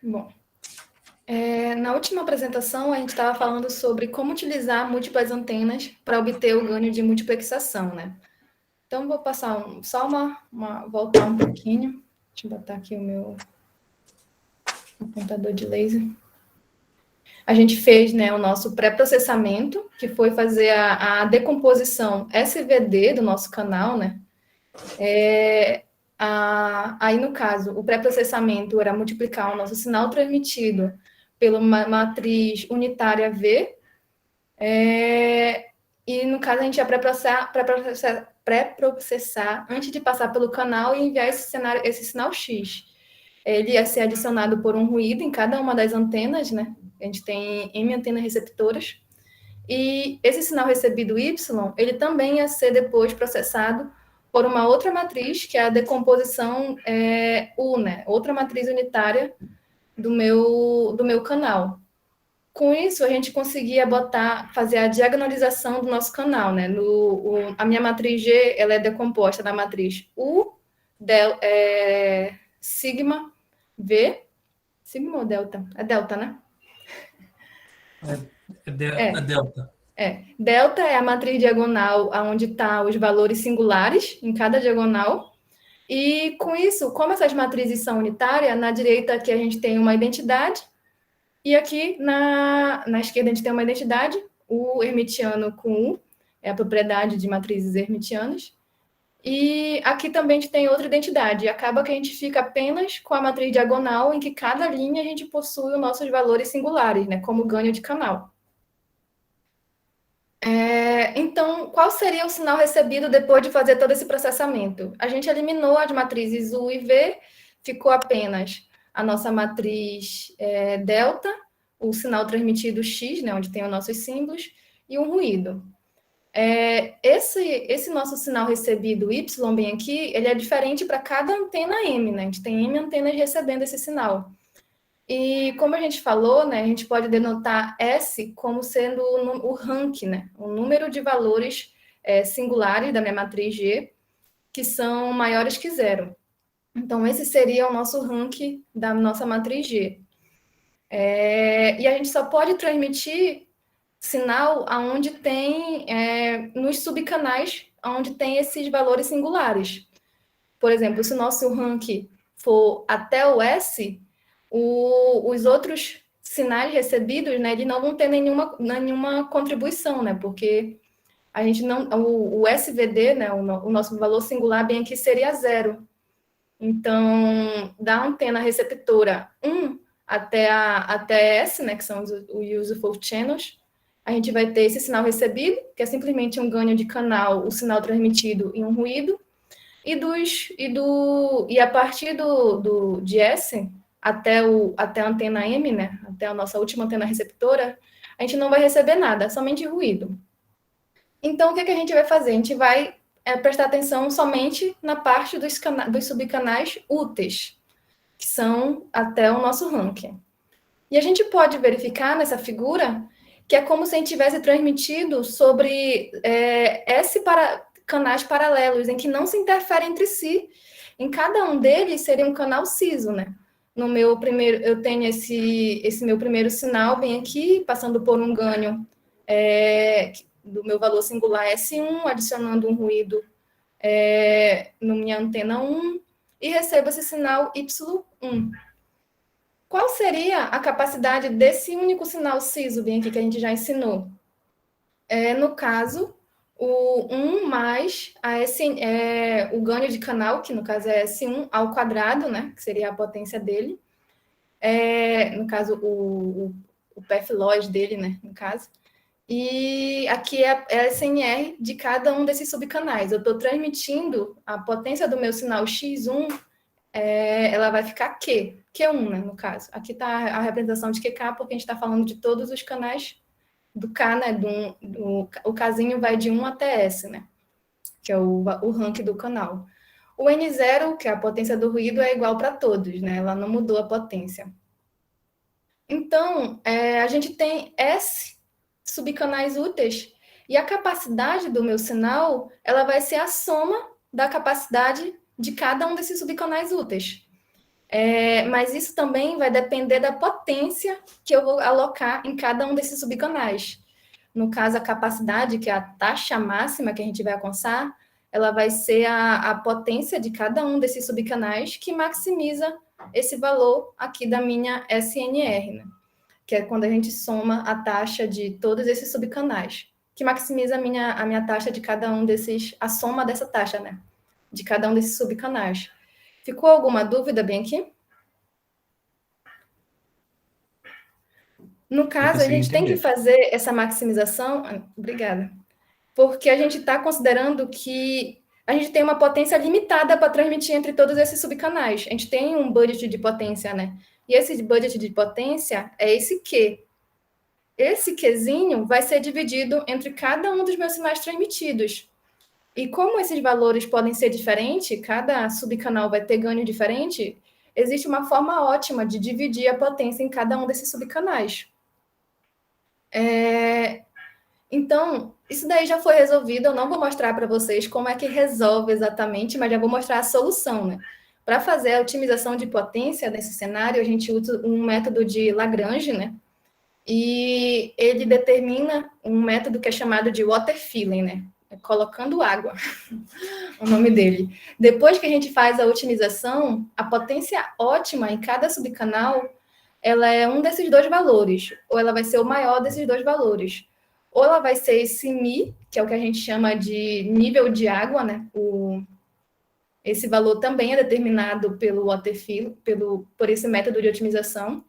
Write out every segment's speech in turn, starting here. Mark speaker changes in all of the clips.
Speaker 1: Bom, na última apresentação a gente estava falando sobre como utilizar múltiplas antenas para obter o ganho de multiplexação, né? Então, vou passar voltar um pouquinho. Deixa eu botar aqui o meu apontador de laser. A gente fez, né, o nosso pré-processamento, que foi fazer a decomposição SVD do nosso canal, né? Aí, no caso, o pré-processamento era multiplicar o nosso sinal transmitido pela matriz unitária V, e, no caso, a gente ia pré-processar antes de passar pelo canal e enviar esse sinal X. Ele ia ser adicionado por um ruído em cada uma das antenas, né? A gente tem M antenas receptoras. E esse sinal recebido Y, ele também ia ser depois processado por uma outra matriz, que é a decomposição U, né? Outra matriz unitária do meu canal. Com isso, a gente conseguia fazer a diagonalização do nosso canal, né? A minha matriz G, ela é decomposta da matriz U, sigma, V, sigma ou delta? É delta, né?
Speaker 2: É delta.
Speaker 1: Delta é a matriz diagonal onde estão os valores singulares em cada diagonal. E com isso, como essas matrizes são unitárias, na direita aqui a gente tem uma identidade, e aqui na esquerda a gente tem uma identidade, o hermitiano com U, é a propriedade de matrizes hermitianas. E aqui também a gente tem outra identidade. Acaba que a gente fica apenas com a matriz diagonal, em que cada linha a gente possui os nossos valores singulares, né, como ganho de canal. Então, qual seria o sinal recebido depois de fazer todo esse processamento? A gente eliminou as matrizes U e V, ficou apenas a nossa matriz delta, o sinal transmitido X, né, onde tem os nossos símbolos, e um ruído. Esse nosso sinal recebido Y, bem aqui, ele é diferente para cada antena M, né? A gente tem M antenas recebendo esse sinal. E como a gente falou, né, a gente pode denotar S como sendo o rank, né, o número de valores singulares da minha matriz G, que são maiores que zero. Então, esse seria o nosso rank da nossa matriz G. E a gente só pode transmitir sinal aonde tem, nos subcanais, onde tem esses valores singulares. Por exemplo, se o nosso rank for até o S, os outros sinais recebidos, né, eles não vão ter nenhuma contribuição, né, porque a gente não, o SVD, né, o nosso valor singular bem aqui seria zero. Então, da antena receptora 1 até S, né, que são os useful channels, a gente vai ter esse sinal recebido, que é simplesmente um ganho de canal, o sinal transmitido e um ruído, e a partir de S até a antena M, né, até a nossa última antena receptora, a gente não vai receber nada, somente ruído. Então, o que a gente vai fazer? A gente vai prestar atenção somente na parte dos subcanais úteis, que são até o nosso ranking. E a gente pode verificar nessa figura que é como se a gente tivesse transmitido sobre canais paralelos, em que não se interferem entre si. Em cada um deles seria um canal ciso, né? No meu primeiro, eu tenho esse meu primeiro sinal bem aqui, passando por um ganho do meu valor singular S1, adicionando um ruído na minha antena 1, e recebo esse sinal Y1. Qual seria a capacidade desse único sinal ciso, bem aqui, que a gente já ensinou? No caso, o 1 mais o ganho de canal, que no caso é S1 ao quadrado, né, que seria a potência dele. No caso, o path loss dele, né, no caso. E aqui é a SNR de cada um desses subcanais. Eu estou transmitindo a potência do meu sinal X1, ela vai ficar Q1, né, no caso. Aqui está a representação de QK, porque a gente está falando de todos os canais do K, né, o Kzinho vai de 1 até S, né, que é o rank do canal. O N0, que é a potência do ruído, é igual para todos, né, ela não mudou a potência. Então, a gente tem S subcanais úteis, e a capacidade do meu sinal, ela vai ser a soma da capacidade de cada um desses subcanais úteis. Mas isso também vai depender da potência que eu vou alocar em cada um desses subcanais. No caso, a capacidade, que é a taxa máxima que a gente vai alcançar, ela vai ser a potência de cada um desses subcanais que maximiza esse valor aqui da minha SNR, né? Que é quando a gente soma a taxa de todos esses subcanais, que maximiza a minha taxa de cada um desses, a soma dessa taxa, né? De cada um desses subcanais. Ficou alguma dúvida bem aqui? No
Speaker 2: Eu
Speaker 1: caso, a
Speaker 2: consegui
Speaker 1: gente tem que
Speaker 2: entender.
Speaker 1: fazer essa maximização. Obrigada. Porque a gente está considerando que a gente tem uma potência limitada para transmitir entre todos esses subcanais. A gente tem um budget de potência, né? E esse budget de potência é esse Q. Esse Qzinho vai ser dividido entre cada um dos meus sinais transmitidos. E como esses valores podem ser diferentes, cada subcanal vai ter ganho diferente, existe uma forma ótima de dividir a potência em cada um desses subcanais. Então, isso daí já foi resolvido. Eu não vou mostrar para vocês como é que resolve exatamente, mas já vou mostrar a solução, né? Para fazer a otimização de potência nesse cenário, a gente usa um método de Lagrange, né? E ele determina um método que é chamado de water filling, né? É colocando água, o nome dele. Depois que a gente faz a otimização, a potência ótima em cada subcanal, ela é um desses dois valores, ou ela vai ser o maior desses dois valores. Ou ela vai ser esse Mi, que é o que a gente chama de nível de água, né? Esse valor também é determinado pelo waterfill, por esse método de otimização.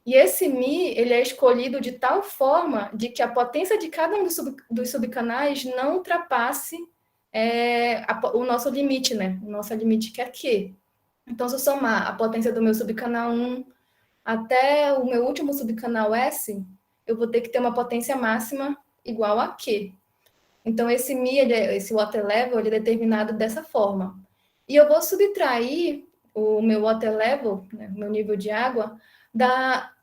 Speaker 1: E esse Mi, ele é escolhido de tal forma de que a potência de cada um dos subcanais não ultrapasse o nosso limite, né? O nosso limite que é Q. Então, se eu somar a potência do meu subcanal 1 até o meu último subcanal S, eu vou ter que ter uma potência máxima igual a Q. Então, esse Mi, esse water level, ele é determinado dessa forma. E eu vou subtrair o meu water level, né, o meu nível de água,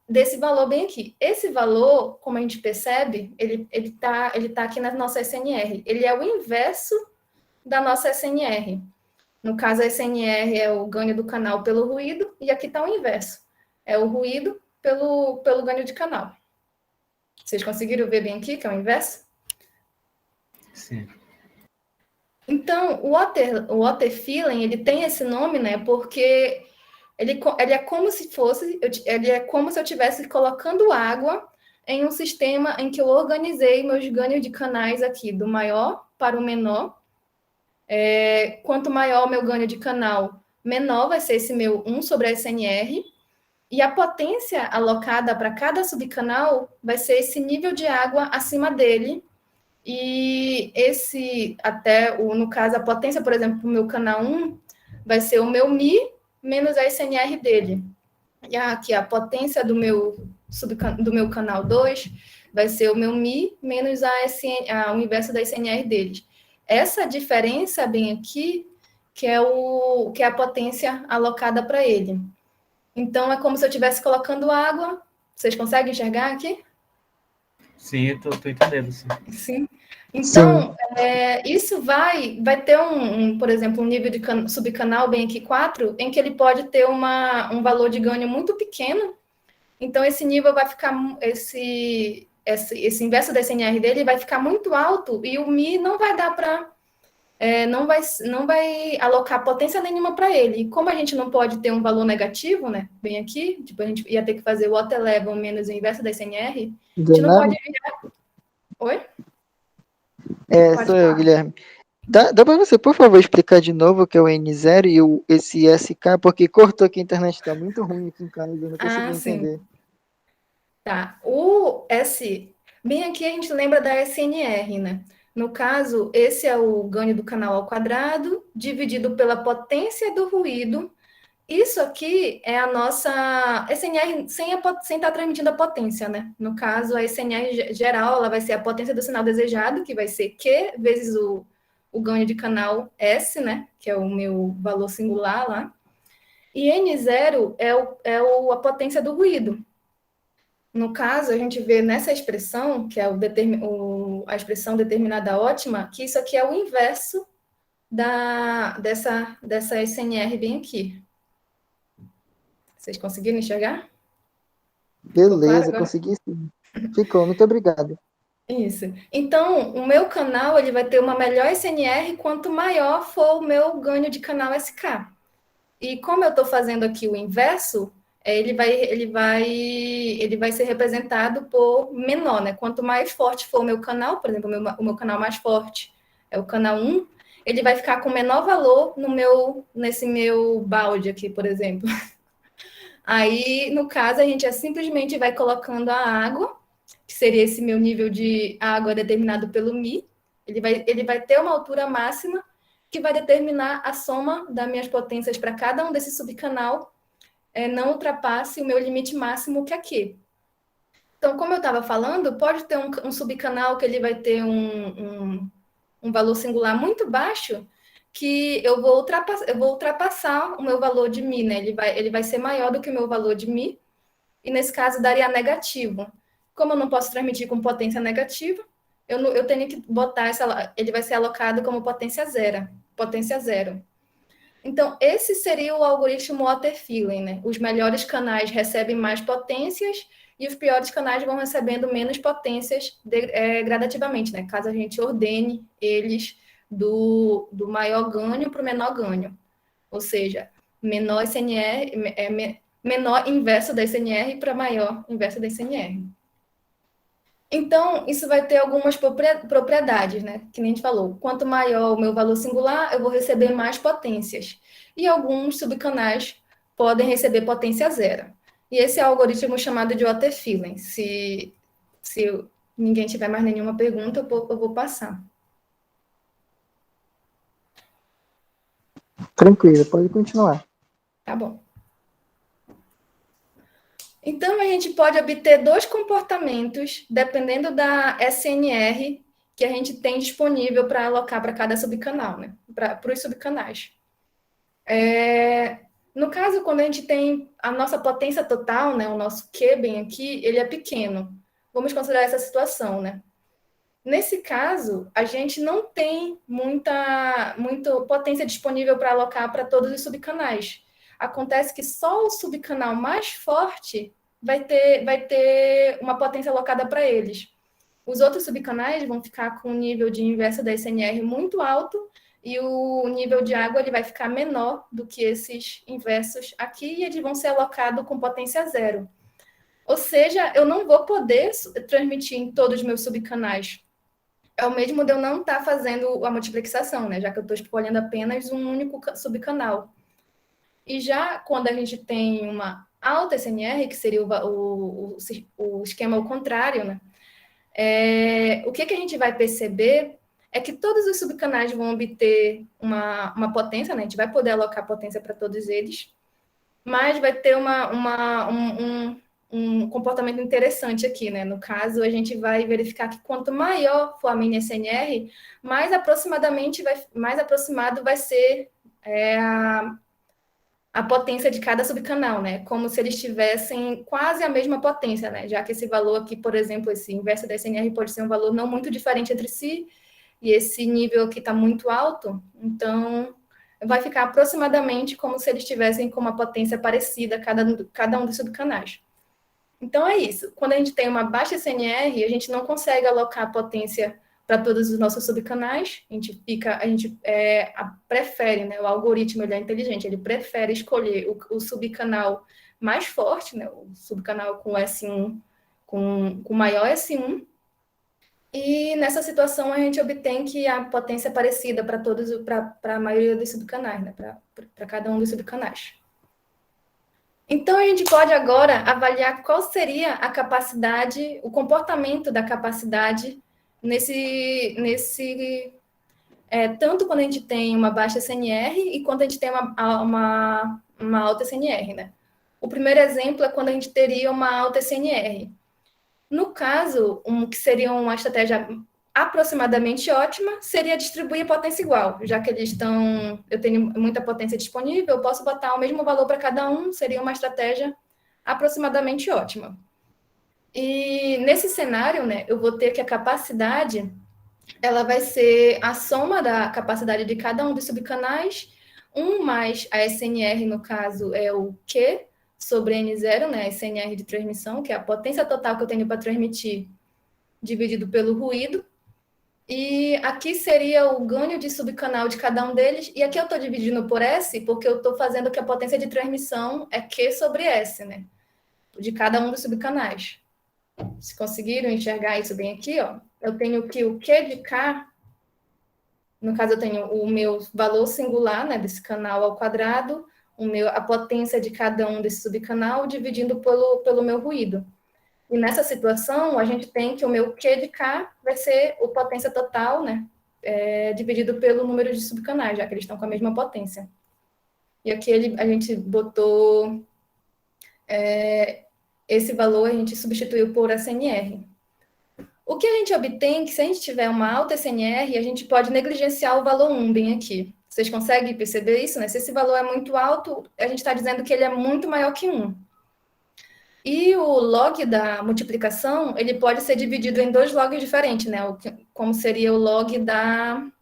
Speaker 1: desse valor bem aqui. Esse valor, como a gente percebe, ele tá aqui na nossa SNR. Ele é o inverso da nossa SNR. No caso, a SNR é o ganho do canal pelo ruído, e aqui está o inverso. É o ruído pelo ganho de canal. Vocês conseguiram ver bem aqui, que é o inverso?
Speaker 2: Sim.
Speaker 1: Então, o water filling, ele tem esse nome, né? Porque ele é como se fosse, ele é como se eu estivesse colocando água em um sistema em que eu organizei meus ganhos de canais aqui, do maior para o menor. Quanto maior o meu ganho de canal, menor vai ser esse meu 1 sobre a SNR. E a potência alocada para cada subcanal vai ser esse nível de água acima dele. E no caso, a potência, por exemplo, para o meu canal 1, vai ser o meu Mi menos a SNR dele. E aqui, a potência do meu canal 2 vai ser o meu Mi menos o inverso da SNR deles. Essa diferença bem aqui, que é a potência alocada para ele. Então, é como se eu estivesse colocando água. Vocês conseguem enxergar aqui?
Speaker 2: Sim, eu tô entendendo, sim.
Speaker 1: Sim.
Speaker 3: Sim.
Speaker 1: Então, isso vai ter, por exemplo, um nível de subcanal bem aqui 4, em que ele pode ter um valor de ganho muito pequeno. Então, esse nível vai ficar, esse inverso da SNR dele vai ficar muito alto e o Mi não vai dar para não vai alocar potência nenhuma para ele. E como a gente não pode ter um valor negativo, né? Bem aqui, tipo, a gente ia ter que fazer o water level menos o inverso da SNR, a gente não pode
Speaker 3: Guilherme?
Speaker 1: virar. Oi? Pode
Speaker 3: Sou eu,
Speaker 1: falar.
Speaker 3: Guilherme. Dá para você, por favor, explicar de novo o que é o N0 e esse SK, porque cortou aqui a internet, está muito ruim aqui em casa, eu não consegui
Speaker 1: Ah, sim.
Speaker 3: entender.
Speaker 1: Tá. Bem aqui a gente lembra da SNR, né? No caso, esse é o ganho do canal ao quadrado, dividido pela potência do ruído. Isso aqui é a nossa SNR sem estar transmitindo a potência, né? No caso, a SNR geral, ela vai ser a potência do sinal desejado, que vai ser Q vezes o ganho de canal S, né? Que é o meu valor singular lá. E N0 a potência do ruído. No caso, a gente vê nessa expressão, que é a expressão determinada ótima, que isso aqui é o inverso dessa SNR bem aqui. Vocês conseguiram enxergar? Ficou claro
Speaker 3: Beleza,
Speaker 1: agora?
Speaker 3: consegui sim. Ficou, muito obrigado.
Speaker 1: Isso. Então, o meu canal ele vai ter uma melhor SNR quanto maior for o meu ganho de canal SK. E como eu estou fazendo aqui o inverso, ele vai ser representado por menor, né? Quanto mais forte for o meu canal, por exemplo, o meu canal mais forte é o canal 1, ele vai ficar com menor valor nesse meu balde aqui, por exemplo. Aí, no caso, a gente simplesmente vai colocando a água, que seria esse meu nível de água determinado pelo Mi. Ele vai ter uma altura máxima que vai determinar a soma das minhas potências para cada um desse subcanal não ultrapasse o meu limite máximo, que é aqui. Então, como eu estava falando, pode ter um subcanal que ele vai ter um valor singular muito baixo, que eu vou ultrapassar o meu valor de Mi, né? Ele vai ser maior do que o meu valor de Mi, e nesse caso daria negativo. Como eu não posso transmitir com potência negativa, eu tenho que botar ele vai ser alocado como potência zero. Então, esse seria o algoritmo Water-Filling, né? Os melhores canais recebem mais potências e os piores canais vão recebendo menos potências gradativamente, né? Caso a gente ordene eles do maior ganho para o menor ganho. Ou seja, menor SNR, menor inverso da SNR para maior inverso da SNR. Então, isso vai ter algumas propriedades, né? Que nem a gente falou. Quanto maior o meu valor singular, eu vou receber mais potências. E alguns subcanais podem receber potência zero. E esse é o algoritmo chamado de Water-Filling. Se ninguém tiver mais nenhuma pergunta, eu vou passar.
Speaker 3: Tranquilo, pode continuar.
Speaker 1: Tá bom. Então, a gente pode obter dois comportamentos, dependendo da SNR que a gente tem disponível para alocar para cada subcanal, né? Para os subcanais. No caso, quando a gente tem a nossa potência total, né, o nosso Q bem aqui, ele é pequeno. Vamos considerar essa situação, né? Nesse caso, a gente não tem muita potência disponível para alocar para todos os subcanais. Acontece que só o subcanal mais forte vai ter uma potência alocada para eles. Os outros subcanais vão ficar com um nível de inversa da SNR muito alto e o nível de água ele vai ficar menor do que esses inversos aqui e eles vão ser alocados com potência zero. Ou seja, eu não vou poder transmitir em todos os meus subcanais. É o mesmo de eu não estar fazendo a multiplexação, né? Já que eu estou escolhendo apenas um único subcanal. E já quando a gente tem uma alta SNR, que seria o esquema ao contrário, né? O que a gente vai perceber é que todos os subcanais vão obter uma potência, né? A gente vai poder alocar potência para todos eles, mas vai ter um comportamento interessante aqui, né? No caso, a gente vai verificar que quanto maior for a mini SNR, mais aproximado vai ser a potência de cada subcanal, né? Como se eles tivessem quase a mesma potência, né? Já que esse valor aqui, por exemplo, esse inverso da SNR pode ser um valor não muito diferente entre si, e esse nível aqui está muito alto, então vai ficar aproximadamente como se eles tivessem com uma potência parecida cada um dos subcanais. Então é isso. Quando a gente tem uma baixa SNR, a gente não consegue alocar potência para todos os nossos subcanais. A gente prefere, né? O algoritmo ele é inteligente, ele prefere escolher o subcanal mais forte, né? O subcanal com S1, com maior S1. E nessa situação a gente obtém que a potência é parecida para a maioria dos subcanais, né? Para cada um dos subcanais. Então, a gente pode agora avaliar qual seria a capacidade, o comportamento da capacidade tanto quando a gente tem uma baixa SNR e quando a gente tem uma alta SNR, né? O primeiro exemplo é quando a gente teria uma alta SNR. No caso, que seria uma estratégia aproximadamente ótima seria distribuir a potência igual, já que eu tenho muita potência disponível, eu posso botar o mesmo valor para cada um, seria uma estratégia aproximadamente ótima. E nesse cenário, né, eu vou ter que a capacidade, ela vai ser a soma da capacidade de cada um dos subcanais, 1 mais a SNR, no caso, é o Q, sobre N0, né, a SNR de transmissão, que é a potência total que eu tenho para transmitir, dividido pelo ruído. E aqui seria o ganho de subcanal de cada um deles. E aqui eu estou dividindo por S, porque eu estou fazendo que a potência de transmissão é Q sobre S, né? De cada um dos subcanais. Se conseguiram enxergar isso bem aqui, ó, eu tenho que o Q de K, no caso eu tenho o meu valor singular, né, desse canal ao quadrado, a potência de cada um desse subcanal dividindo pelo meu ruído. E nessa situação, a gente tem que o meu Q de K vai ser a potência total, né, dividido pelo número de subcanais, já que eles estão com a mesma potência. E aqui a gente botou esse valor, a gente substituiu por SNR. O que a gente obtém que se a gente tiver uma alta SNR, a gente pode negligenciar o valor 1 bem aqui. Vocês conseguem perceber isso, né? Se esse valor é muito alto, a gente está dizendo que ele é muito maior que 1. E o log da multiplicação, ele pode ser dividido em 2 logs diferentes, né? Como seria o log da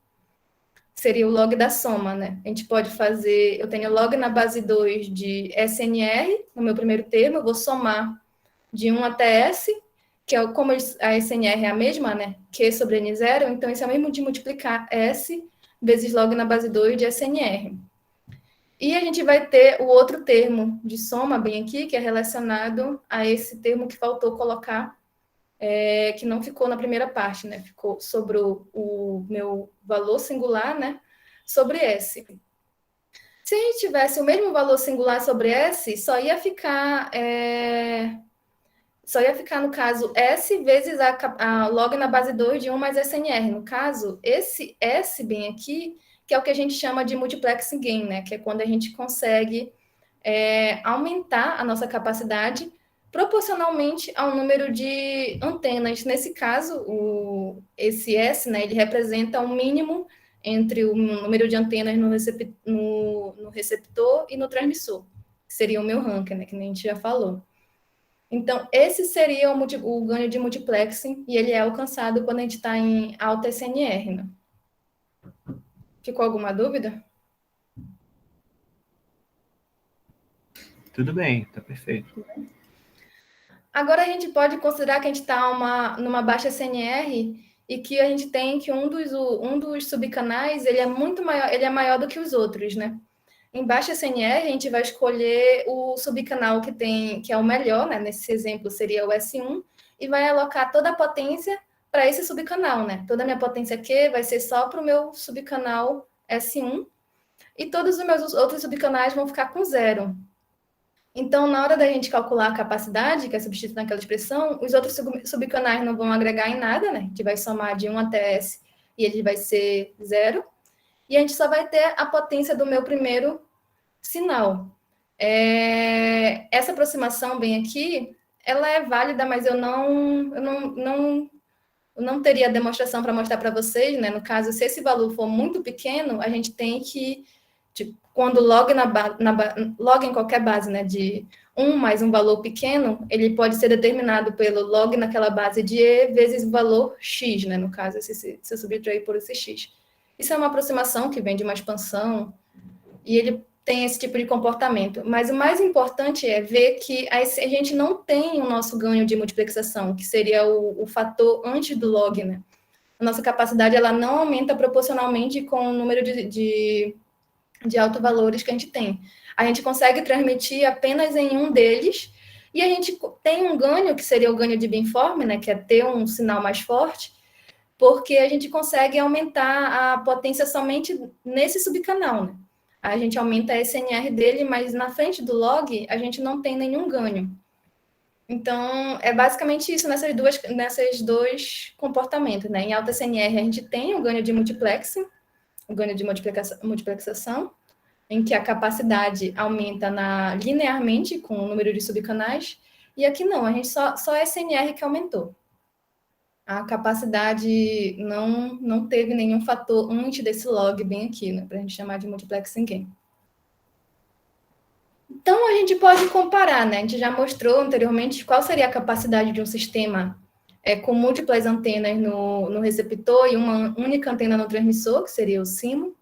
Speaker 1: soma, né? A gente pode fazer, eu tenho log na base 2 de SNR, no meu primeiro termo, eu vou somar de 1 até S, que é como a SNR é a mesma, né? Q sobre N0, então isso é o mesmo de multiplicar S vezes log na base 2 de SNR. E a gente vai ter o outro termo de soma bem aqui, que é relacionado a esse termo que faltou colocar, que não ficou na primeira parte, né? Ficou sobre o meu valor singular, né? Sobre S. Se a gente tivesse o mesmo valor singular sobre S, só ia ficar, no caso, S vezes a log na base 2 de 1 mais SNR. No caso, esse S bem aqui, que é o que a gente chama de multiplexing gain, né? Que é quando a gente consegue aumentar a nossa capacidade proporcionalmente ao número de antenas. Nesse caso, esse S, né, ele representa o mínimo entre o número de antenas no receptor e no transmissor, que seria o meu ranking, né, que nem a gente já falou. Então, esse seria o ganho de multiplexing, e ele é alcançado quando a gente está em alta SNR, né? Ficou alguma dúvida?
Speaker 2: Tudo bem, tá perfeito.
Speaker 1: Agora a gente pode considerar que a gente está numa baixa SNR e que a gente tem que um dos subcanais ele é muito maior, ele é maior do que os outros, né? Em baixa SNR, a gente vai escolher o subcanal que é o melhor, né? Nesse exemplo seria o S1, e vai alocar toda a potência para esse subcanal, né? Toda a minha potência Q vai ser só para o meu subcanal S1, e todos os meus outros subcanais vão ficar com 0. Então, na hora da gente calcular a capacidade, que é substituída naquela expressão, os outros subcanais não vão agregar em nada, né? A gente vai somar de 1 até S e ele vai ser 0. E a gente só vai ter a potência do meu primeiro sinal. Essa aproximação bem aqui, ela é válida, mas eu não teria demonstração para mostrar para vocês, né? No caso, se esse valor for muito pequeno, a gente tem que, tipo, quando log log em qualquer base, né, de 1 mais um valor pequeno, ele pode ser determinado pelo log naquela base de E vezes o valor X, né? No caso, se eu subtrair por esse X. Isso é uma aproximação que vem de uma expansão, e ele tem esse tipo de comportamento. Mas o mais importante é ver que a gente não tem o nosso ganho de multiplexação, que seria o fator antes do log, né? A nossa capacidade, ela não aumenta proporcionalmente com o número de alto-valores que a gente tem. A gente consegue transmitir apenas em um deles, e a gente tem um ganho, que seria o ganho de beamforming, né? Que é ter um sinal mais forte, porque a gente consegue aumentar a potência somente nesse subcanal, né? A gente aumenta a SNR dele, mas na frente do log a gente não tem nenhum ganho. Então, é basicamente isso nesses dois comportamentos, né? Em alta SNR a gente tem o ganho de multiplexing, o ganho de multiplexação, em que a capacidade aumenta linearmente com o número de subcanais, e aqui não, a gente só a SNR que aumentou. A capacidade não teve nenhum fator antes desse log bem aqui, né, para a gente chamar de multiplexing gain. Então, a gente pode comparar, né? A gente já mostrou anteriormente qual seria a capacidade de um sistema com múltiplas antenas no receptor e uma única antena no transmissor, que seria o SIMO,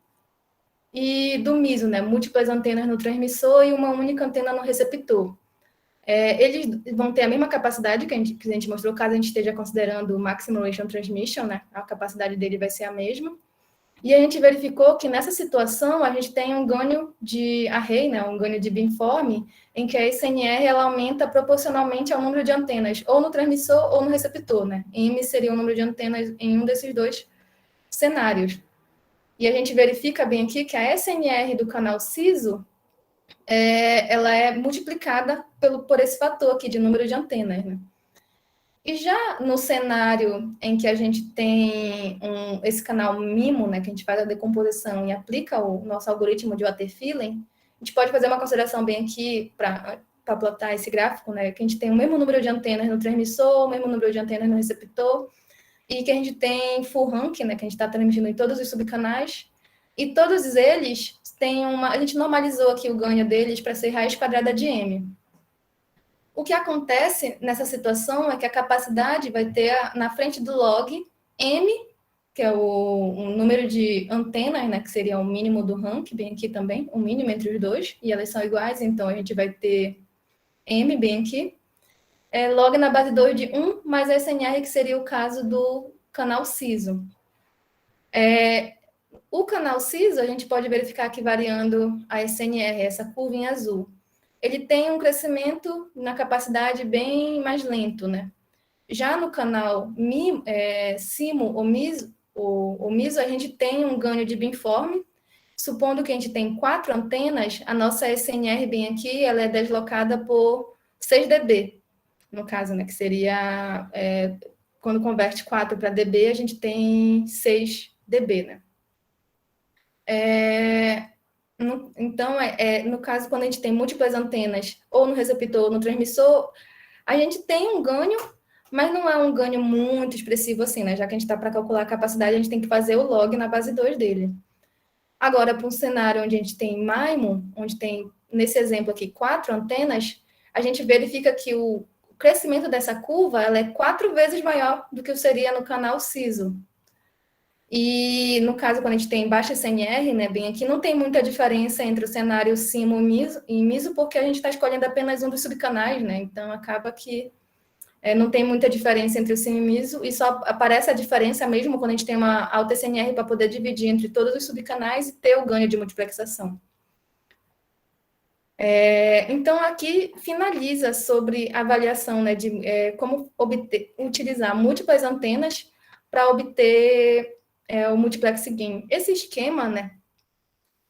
Speaker 1: e do MISO, né? Múltiplas antenas no transmissor e uma única antena no receptor. Eles vão ter a mesma capacidade que a gente mostrou, caso a gente esteja considerando o Maximum Ratio Transmission, né? A capacidade dele vai ser a mesma. E a gente verificou que nessa situação a gente tem um ganho de array, né? Um ganho de beamform, em que a SNR ela aumenta proporcionalmente ao número de antenas, ou no transmissor ou no receptor, né? M seria o número de antenas em um desses dois cenários. E a gente verifica bem aqui que a SNR do canal CISO ela é multiplicada por esse fator aqui de número de antenas, né? E já no cenário em que a gente tem esse canal MIMO, né, que a gente faz a decomposição e aplica o nosso algoritmo de water-filling, a gente pode fazer uma consideração bem aqui para plotar esse gráfico, né, que a gente tem o mesmo número de antenas no transmissor, o mesmo número de antenas no receptor, e que a gente tem full rank, né, que a gente está transmitindo em todos os subcanais, e todos eles têm a gente normalizou aqui o ganho deles para ser raiz quadrada de M. O que acontece nessa situação é que a capacidade vai ter na frente do log M, que é o número de antenas, né, que seria o mínimo do rank, bem aqui também, o mínimo entre os dois, e elas são iguais, então a gente vai ter M bem aqui, log na base 2 de 1, mais SNR, que seria o caso do canal CISO. O canal CISO, a gente pode verificar aqui variando a SNR, essa curva em azul. Ele tem um crescimento na capacidade bem mais lento, né? Já no canal CIMO ou MISO, a gente tem um ganho de beamform. Supondo que a gente tem 4 antenas, a nossa SNR bem aqui, ela é deslocada por 6 dB, no caso, né? Que seria, quando converte 4 para dB, a gente tem 6 dB, né? Então, no caso, quando a gente tem múltiplas antenas, ou no receptor ou no transmissor, a gente tem um ganho, mas não é um ganho muito expressivo assim, né? Já que a gente está para calcular a capacidade, a gente tem que fazer o log na base 2 dele. Agora, para um cenário onde a gente tem MIMO, onde tem, nesse exemplo aqui, 4 antenas, a gente verifica que o crescimento dessa curva ela é 4 vezes maior do que seria no canal CISO. E, no caso, quando a gente tem baixa SNR, né, bem aqui, não tem muita diferença entre o cenário CIMO e MISO, porque a gente está escolhendo apenas um dos subcanais, né? Então, acaba que não tem muita diferença entre o CIMO e o MISO, e só aparece a diferença mesmo quando a gente tem uma alta SNR para poder dividir entre todos os subcanais e ter o ganho de multiplexação. Então, aqui finaliza sobre a avaliação, né, de como utilizar múltiplas antenas para obter o multiplex gain. Esse esquema, né,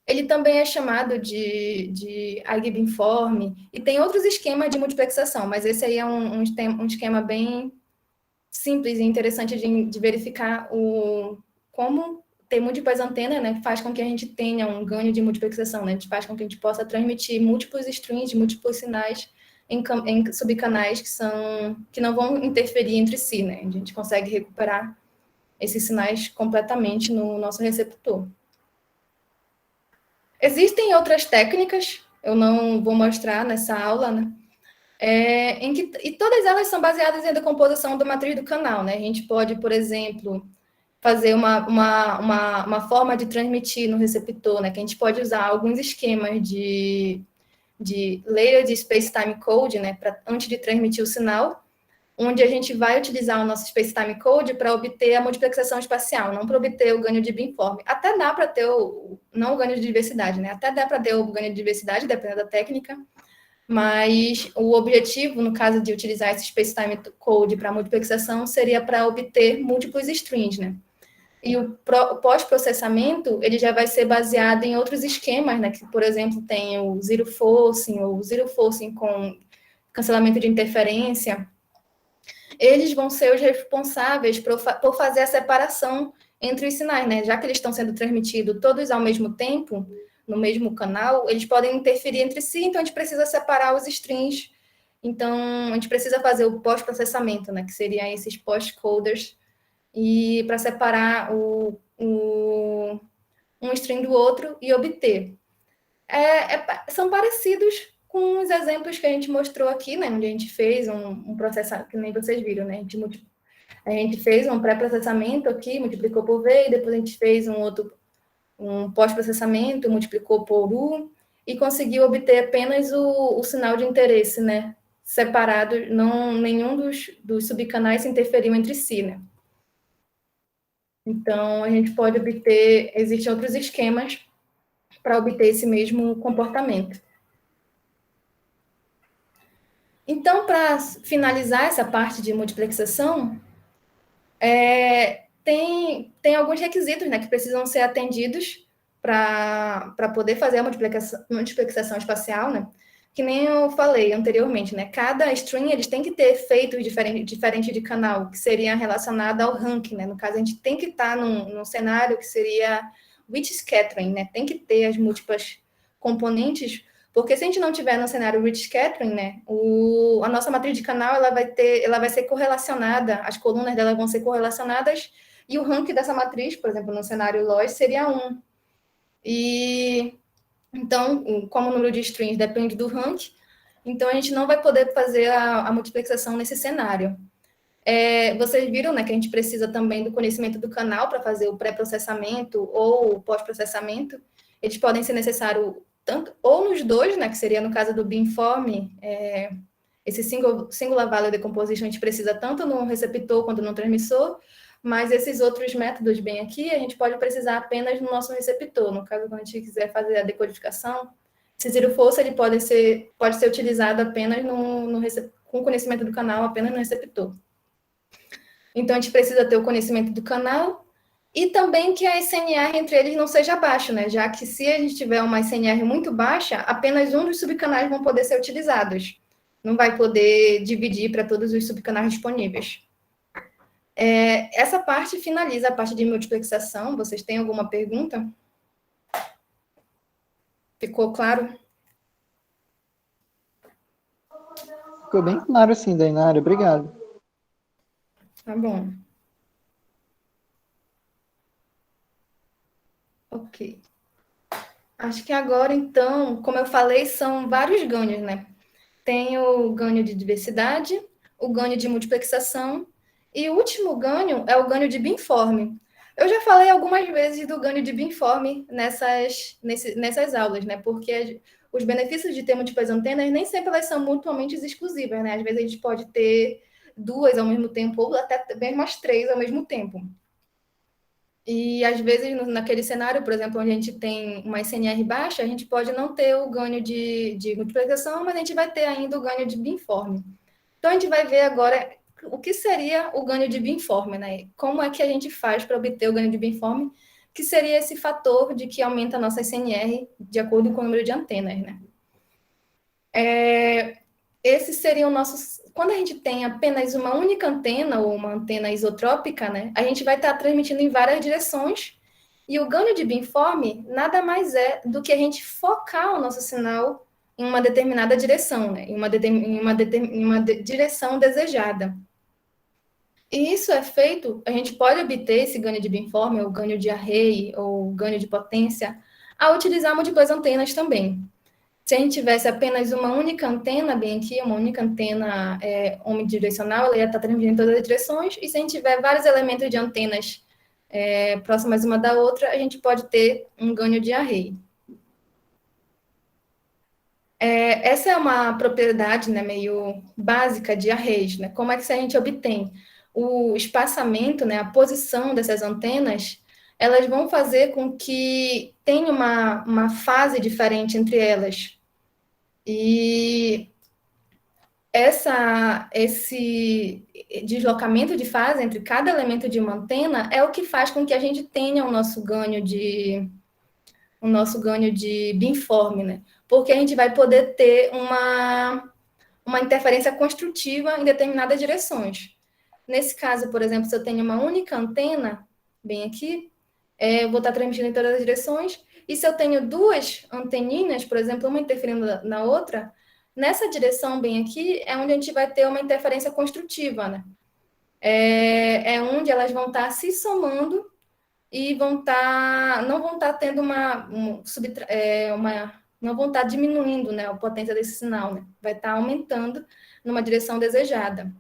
Speaker 1: ele também é chamado de Eigenbeamform, e tem outros esquemas de multiplexação, mas esse aí é um esquema bem simples e interessante de verificar como ter múltiplas antenas, né, faz com que a gente tenha um ganho de multiplexação, né, faz com que a gente possa transmitir múltiplos strings, múltiplos sinais em subcanais que não vão interferir entre si, né, a gente consegue recuperar esses sinais completamente no nosso receptor. Existem outras técnicas, eu não vou mostrar nessa aula, né? E todas elas são baseadas em decomposição da matriz do canal, né? A gente pode, por exemplo, fazer uma forma de transmitir no receptor, né? Que a gente pode usar alguns esquemas de layer de space-time code, né? Antes de transmitir o sinal, onde a gente vai utilizar o nosso space-time code para obter a multiplexação espacial, não para obter o ganho de beamform. Até dá para ter não o ganho de diversidade, né? Até dá para ter o ganho de diversidade, dependendo da técnica, mas o objetivo, no caso de utilizar esse space-time code para multiplexação, seria para obter múltiplos strings, né? E o pós-processamento, ele já vai ser baseado em outros esquemas, né? Que, por exemplo, tem o zero forcing, ou zero forcing com cancelamento de interferência. Eles vão ser os responsáveis por fazer a separação entre os sinais, né? Já que eles estão sendo transmitidos todos ao mesmo tempo, no mesmo canal, eles podem interferir entre si, então a gente precisa separar os strings. Então, a gente precisa fazer o pós-processamento, né? Que seriam esses post-coders, e para separar um string do outro e obter. São parecidos com os exemplos que a gente mostrou aqui, né, onde a gente fez um processamento, que nem vocês viram, né, a gente fez um pré-processamento aqui, multiplicou por V, e depois a gente fez um pós-processamento, multiplicou por U, e conseguiu obter apenas o sinal de interesse, né, separados, nenhum dos subcanais interferiu entre si, né? Então, a gente pode obter, existem outros esquemas para obter esse mesmo comportamento. Então, para finalizar essa parte de multiplexação, tem alguns requisitos, né, que precisam ser atendidos para poder fazer a multiplexação espacial, né? Que nem eu falei anteriormente, né? Cada string eles têm que ter efeitos diferentes de canal, que seria relacionado ao ranking, né? No caso, a gente tem que estar num cenário que seria rich scattering, né? Tem que ter as múltiplas componentes, porque se a gente não tiver no cenário rich scattering, né? A nossa matriz de canal ela vai ser correlacionada, as colunas dela vão ser correlacionadas, e o rank dessa matriz, por exemplo, no cenário Loess, seria 1. E então, como o número de strings depende do rank, então a gente não vai poder fazer a multiplexação nesse cenário. Vocês viram, né, que a gente precisa também do conhecimento do canal para fazer o pré-processamento ou o pós-processamento. Eles podem ser necessários tanto ou nos dois, né, que seria no caso do beamform, esse singular value decomposition a gente precisa tanto no receptor quanto no transmissor, mas esses outros métodos bem aqui, a gente pode precisar apenas no nosso receptor. No caso, quando a gente quiser fazer a decodificação, esse zero força ele pode ser utilizado apenas com conhecimento do canal, apenas no receptor. Então, a gente precisa ter o conhecimento do canal e também que a SNR entre eles não seja baixo, né? Já que se a gente tiver uma SNR muito baixa, apenas um dos subcanais vão poder ser utilizados. Não vai poder dividir para todos os subcanais disponíveis. Essa parte finaliza a parte de multiplexação. Vocês têm alguma pergunta? Ficou claro?
Speaker 3: Ficou bem claro, sim, Dainara. Obrigado.
Speaker 1: Tá bom. Ok. Acho que agora, então, como eu falei, são vários ganhos, né? Tem o ganho de diversidade, o ganho de multiplexação, e o último ganho é o ganho de beamform. Eu já falei algumas vezes do ganho de beamform nessas aulas, né? Porque os benefícios de ter múltiplas antenas nem sempre elas são mutuamente exclusivas, né? Às vezes a gente pode ter duas ao mesmo tempo, ou até mesmo as três ao mesmo tempo. E às vezes, naquele cenário, por exemplo, onde a gente tem uma SNR baixa, a gente pode não ter o ganho de multiplicação, mas a gente vai ter ainda o ganho de beamform. Então, a gente vai ver agora o que seria o ganho de beamform, né? Como é que a gente faz para obter o ganho de beamform, que seria esse fator de que aumenta a nossa SNR de acordo com o número de antenas, né? Esses seriam nossos... Quando a gente tem apenas uma única antena, ou uma antena isotrópica, né, a gente vai estar transmitindo em várias direções, e o ganho de beamform nada mais é do que a gente focar o nosso sinal em uma determinada direção, né, em uma direção desejada. E isso é feito, a gente pode obter esse ganho de beamform, ou ganho de array, ou ganho de potência, ao utilizar múltiplas antenas também. Se a gente tivesse apenas uma única antena, bem aqui, uma única antena omnidirecional, ela ia estar transmitindo em todas as direções, e se a gente tiver vários elementos de antenas próximas uma da outra, a gente pode ter um ganho de array. Essa é uma propriedade, né, meio básica de arrays, né? Como é que a gente obtém? O espaçamento, né, a posição dessas antenas, elas vão fazer com que tenha uma fase diferente entre elas. E esse deslocamento de fase entre cada elemento de uma antena é o que faz com que a gente tenha o nosso ganho de beamform, né? Porque a gente vai poder ter uma interferência construtiva em determinadas direções. Nesse caso, por exemplo, se eu tenho uma única antena, bem aqui, eu vou estar transmitindo em todas as direções, e se eu tenho duas anteninhas, por exemplo, uma interferindo na outra, nessa direção bem aqui é onde a gente vai ter uma interferência construtiva, né? Onde elas vão estar se somando e não vão estar tendo não vão estar diminuindo, né, a potência desse sinal, né? Vai estar aumentando numa direção desejada.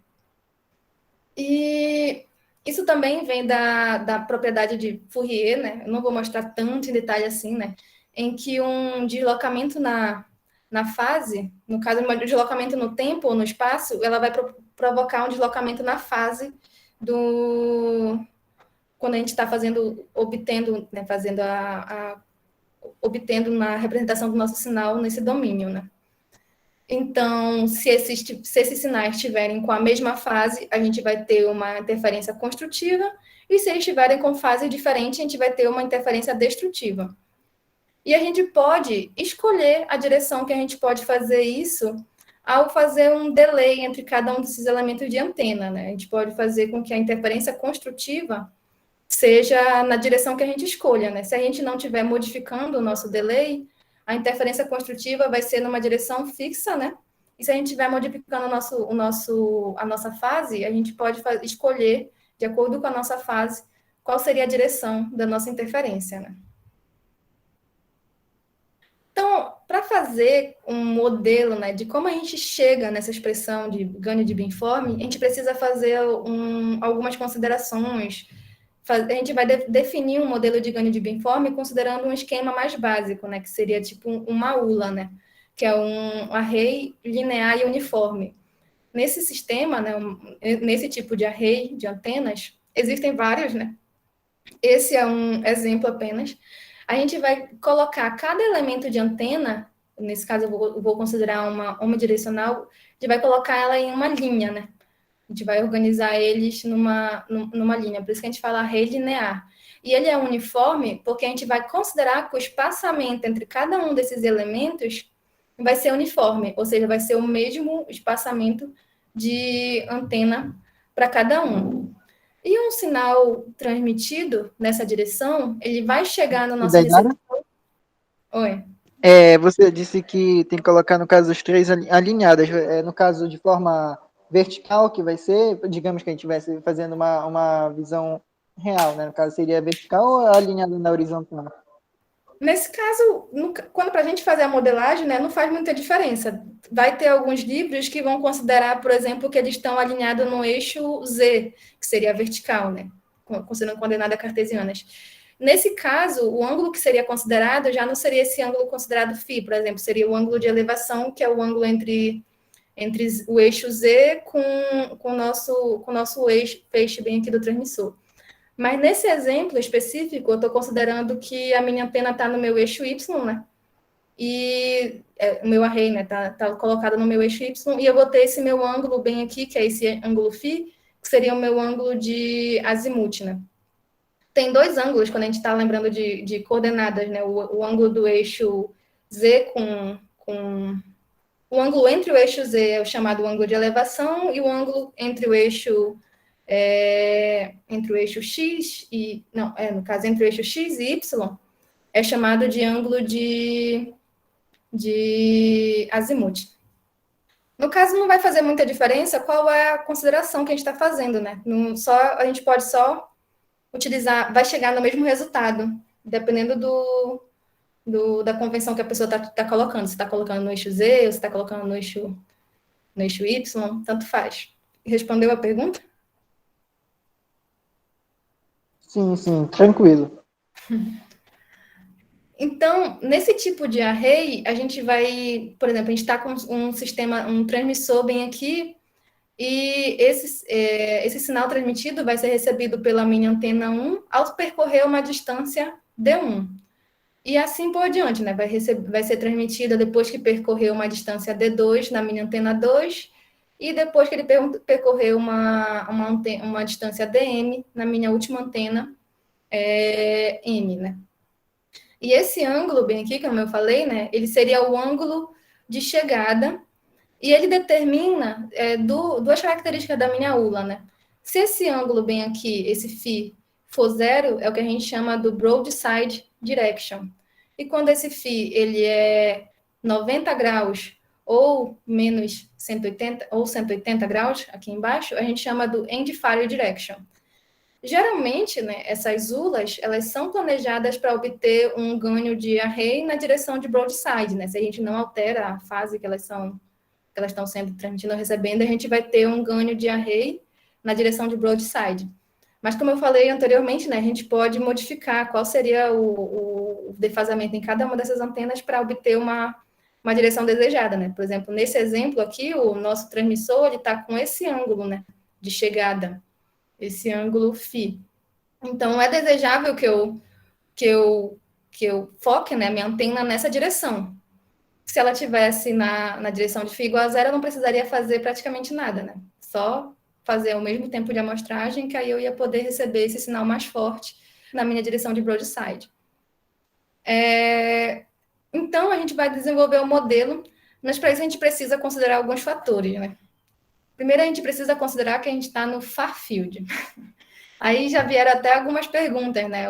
Speaker 1: E isso também vem da propriedade de Fourier, né? Eu não vou mostrar tanto em detalhe assim, né? Em que um deslocamento na na fase, no caso, um deslocamento no tempo ou no espaço, ela vai provocar um deslocamento na fase quando a gente está obtendo, né, obtendo uma representação do nosso sinal nesse domínio, né? Então, se esses sinais estiverem com a mesma fase, a gente vai ter uma interferência construtiva, e se eles estiverem com fase diferente, a gente vai ter uma interferência destrutiva. E a gente pode escolher a direção que a gente pode fazer isso ao fazer um delay entre cada um desses elementos de antena, né? A gente pode fazer com que a interferência construtiva seja na direção que a gente escolha, né? Se a gente não estiver modificando o nosso delay, a interferência construtiva vai ser numa direção fixa, né? E se a gente estiver modificando a nossa fase, a gente pode escolher, de acordo com a nossa fase, qual seria a direção da nossa interferência, né? Então, para fazer um modelo, né, de como a gente chega nessa expressão de ganho de beamforming, a gente precisa fazer algumas considerações. A gente vai definir um modelo de ganho de beamforming considerando um esquema mais básico, né, que seria tipo uma ULA, né, que é um array linear e uniforme. Nesse sistema, né, nesse tipo de array de antenas, existem vários, né? Esse é um exemplo apenas. A gente vai colocar cada elemento de antena, nesse caso eu vou considerar uma omnidirecional, a gente vai colocar ela em uma linha, né? A gente vai organizar eles numa linha, por isso que a gente fala array linear. E ele é uniforme porque a gente vai considerar que o espaçamento entre cada um desses elementos vai ser uniforme, ou seja, vai ser o mesmo espaçamento de antena para cada um. E um sinal transmitido nessa direção, ele vai chegar no nosso receptor. Oi.
Speaker 3: Você disse que tem que colocar, no caso, os três alinhadas. No caso, de forma vertical, que vai ser, digamos que a gente estivesse fazendo uma visão real, né? No caso, seria vertical ou alinhado na horizontal?
Speaker 1: Nesse caso, quando para a gente fazer a modelagem, né, não faz muita diferença. Vai ter alguns livros que vão considerar, por exemplo, que eles estão alinhados no eixo Z, que seria vertical, né, considerando coordenadas cartesianas. Nesse caso, o ângulo que seria considerado já não seria esse ângulo considerado φ, por exemplo, seria o ângulo de elevação, que é o ângulo entre o eixo Z com o nosso feixe bem aqui do transmissor. Mas nesse exemplo específico, eu estou considerando que a minha antena está no meu eixo Y, né? E o meu array, né, tá colocado no meu eixo Y, e eu vou ter esse meu ângulo bem aqui, que é esse ângulo φ, que seria o meu ângulo de azimuth, né? Tem dois ângulos quando a gente está lembrando de coordenadas, né? O ângulo do eixo Z o ângulo entre o eixo Z é o chamado ângulo de elevação, e o ângulo entre o eixo X e... Não, no caso, entre o eixo X e Y, é chamado de ângulo de azimuth. No caso, não vai fazer muita diferença qual é a consideração que a gente está fazendo, né? A gente pode só utilizar, vai chegar no mesmo resultado, dependendo da convenção que a pessoa está colocando. Se está colocando no eixo Z, ou se está colocando no eixo Y, tanto faz. Respondeu a pergunta?
Speaker 3: Sim, tranquilo.
Speaker 1: Então, nesse tipo de array, a gente vai, por exemplo, a gente está com um sistema, um transmissor bem aqui, e esse sinal transmitido vai ser recebido pela minha antena 1 ao percorrer uma distância D1. E assim por diante, né? Vai ser transmitida depois que percorrer uma distância D2 na minha antena 2, e depois que ele percorrer uma distância DM na minha última antena M, né? E esse ângulo bem aqui, como eu falei, né? Ele seria o ângulo de chegada, e ele determina duas características da minha ULA, né? Se esse ângulo bem aqui, esse φ, for zero, é o que a gente chama do broadside direction. E quando esse φ ele é 90 graus ou menos 180 ou 180 graus, aqui embaixo, a gente chama do end fire direction. Geralmente, né, essas ULAs, elas são planejadas para obter um ganho de array na direção de broadside, né? Se a gente não altera a fase que elas estão sempre transmitindo ou recebendo, a gente vai ter um ganho de array na direção de broadside. Mas, como eu falei anteriormente, né, a gente pode modificar qual seria o defasamento em cada uma dessas antenas para obter uma uma direção desejada, né? Por exemplo, nesse exemplo aqui, o nosso transmissor, ele está com esse ângulo, né, de chegada, esse ângulo φ. Então, é desejável que eu foque, né, minha antena nessa direção. Se ela tivesse na direção de φ igual a zero, eu não precisaria fazer praticamente nada, né? Só fazer o mesmo tempo de amostragem, que aí eu ia poder receber esse sinal mais forte na minha direção de broadside. Então, a gente vai desenvolver um modelo, mas para isso a gente precisa considerar alguns fatores, né? Primeiro, a gente precisa considerar que a gente está no far field. Aí já vieram até algumas perguntas, né?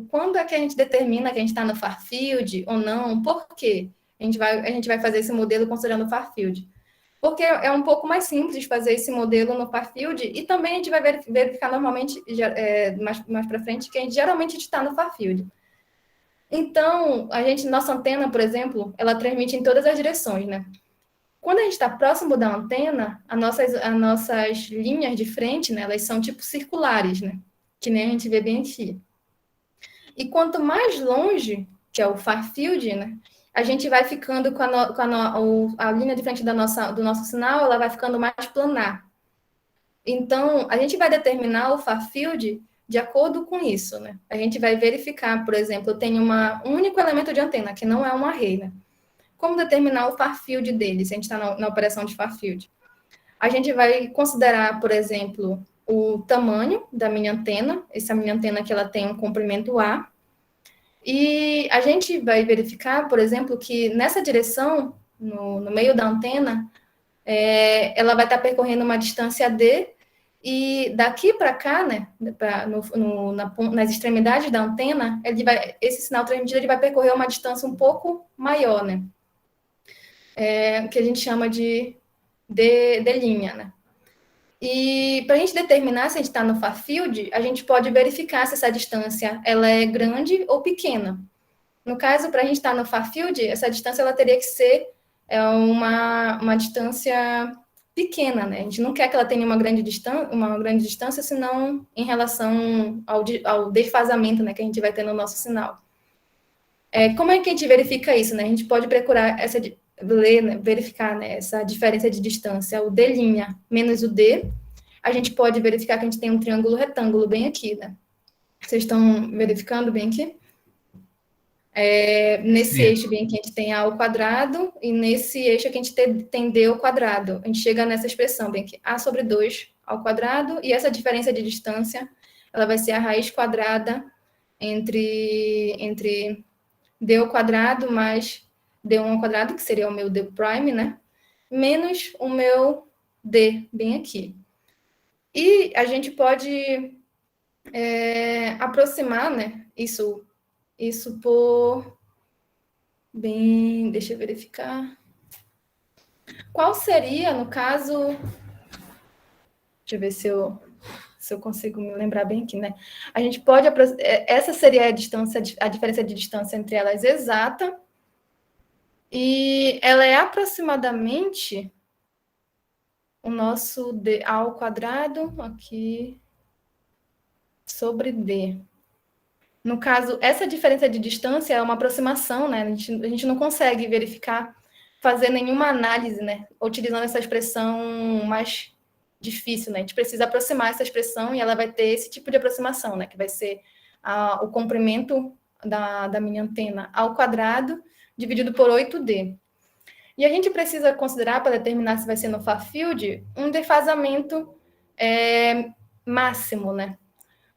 Speaker 1: Quando é que a gente determina que a gente está no far field ou não? Por quê? A gente vai fazer esse modelo considerando o far field. Porque é um pouco mais simples fazer esse modelo no far field e também a gente vai verificar normalmente, mais para frente, que a gente geralmente está no far field. Então, nossa antena, por exemplo, ela transmite em todas as direções, né? Quando a gente está próximo da antena, as nossas linhas de frente, né, elas são tipo circulares, né? Que nem a gente vê bem aqui. E quanto mais longe, que é o far field, né? A gente vai ficando com a linha de frente do nosso sinal, ela vai ficando mais planar. Então, a gente vai determinar o far field de acordo com isso, né? A gente vai verificar, por exemplo, eu tenho um único elemento de antena, que não é um array, né? Como determinar o far field dele, se a gente está na operação de far field? A gente vai considerar, por exemplo, o tamanho da minha antena. Essa minha antena que ela tem um comprimento A. E a gente vai verificar, por exemplo, que nessa direção, no meio da antena, ela vai estar percorrendo uma distância D, e daqui para cá, né, nas extremidades da antena, esse sinal transmitido ele vai percorrer uma distância um pouco maior, né? Que a gente chama de D', né? E para a gente determinar se a gente está no far field, a gente pode verificar se essa distância ela é grande ou pequena. No caso, para a gente estar no far field, essa distância ela teria que ser uma distância pequena, né? A gente não quer que ela tenha uma grande distância, senão em relação ao desfasamento, né, que a gente vai ter no nosso sinal. Como é que a gente verifica isso, né? A gente pode procurar verificar, né, essa diferença de distância, o D' menos o D. A gente pode verificar que a gente tem um triângulo retângulo bem aqui, né? Vocês estão verificando bem aqui? Nesse
Speaker 2: Sim.
Speaker 1: eixo bem aqui a gente tem A ao quadrado, e nesse eixo aqui a gente tem D ao quadrado. A gente chega nessa expressão bem aqui, A sobre 2 ao quadrado, e essa diferença de distância, ela vai ser a raiz quadrada entre D ao quadrado mais D1 ao quadrado, que seria o meu D prime, né? Menos o meu D, bem aqui. E a gente pode aproximar, né? Isso por... Bem, deixa eu verificar. Qual seria, no caso... Deixa eu ver se eu consigo me lembrar bem aqui, né? A gente pode... Essa seria a diferença de distância entre elas exata. E ela é aproximadamente o nosso D ao quadrado aqui sobre D. No caso, essa diferença de distância é uma aproximação, né? A gente não consegue verificar, fazer nenhuma análise, né? Utilizando essa expressão mais difícil, né? A gente precisa aproximar essa expressão e ela vai ter esse tipo de aproximação, né? Que vai ser o comprimento da minha antena ao quadrado dividido por 8D. E a gente precisa considerar, para determinar se vai ser no far field, um defasamento máximo, né?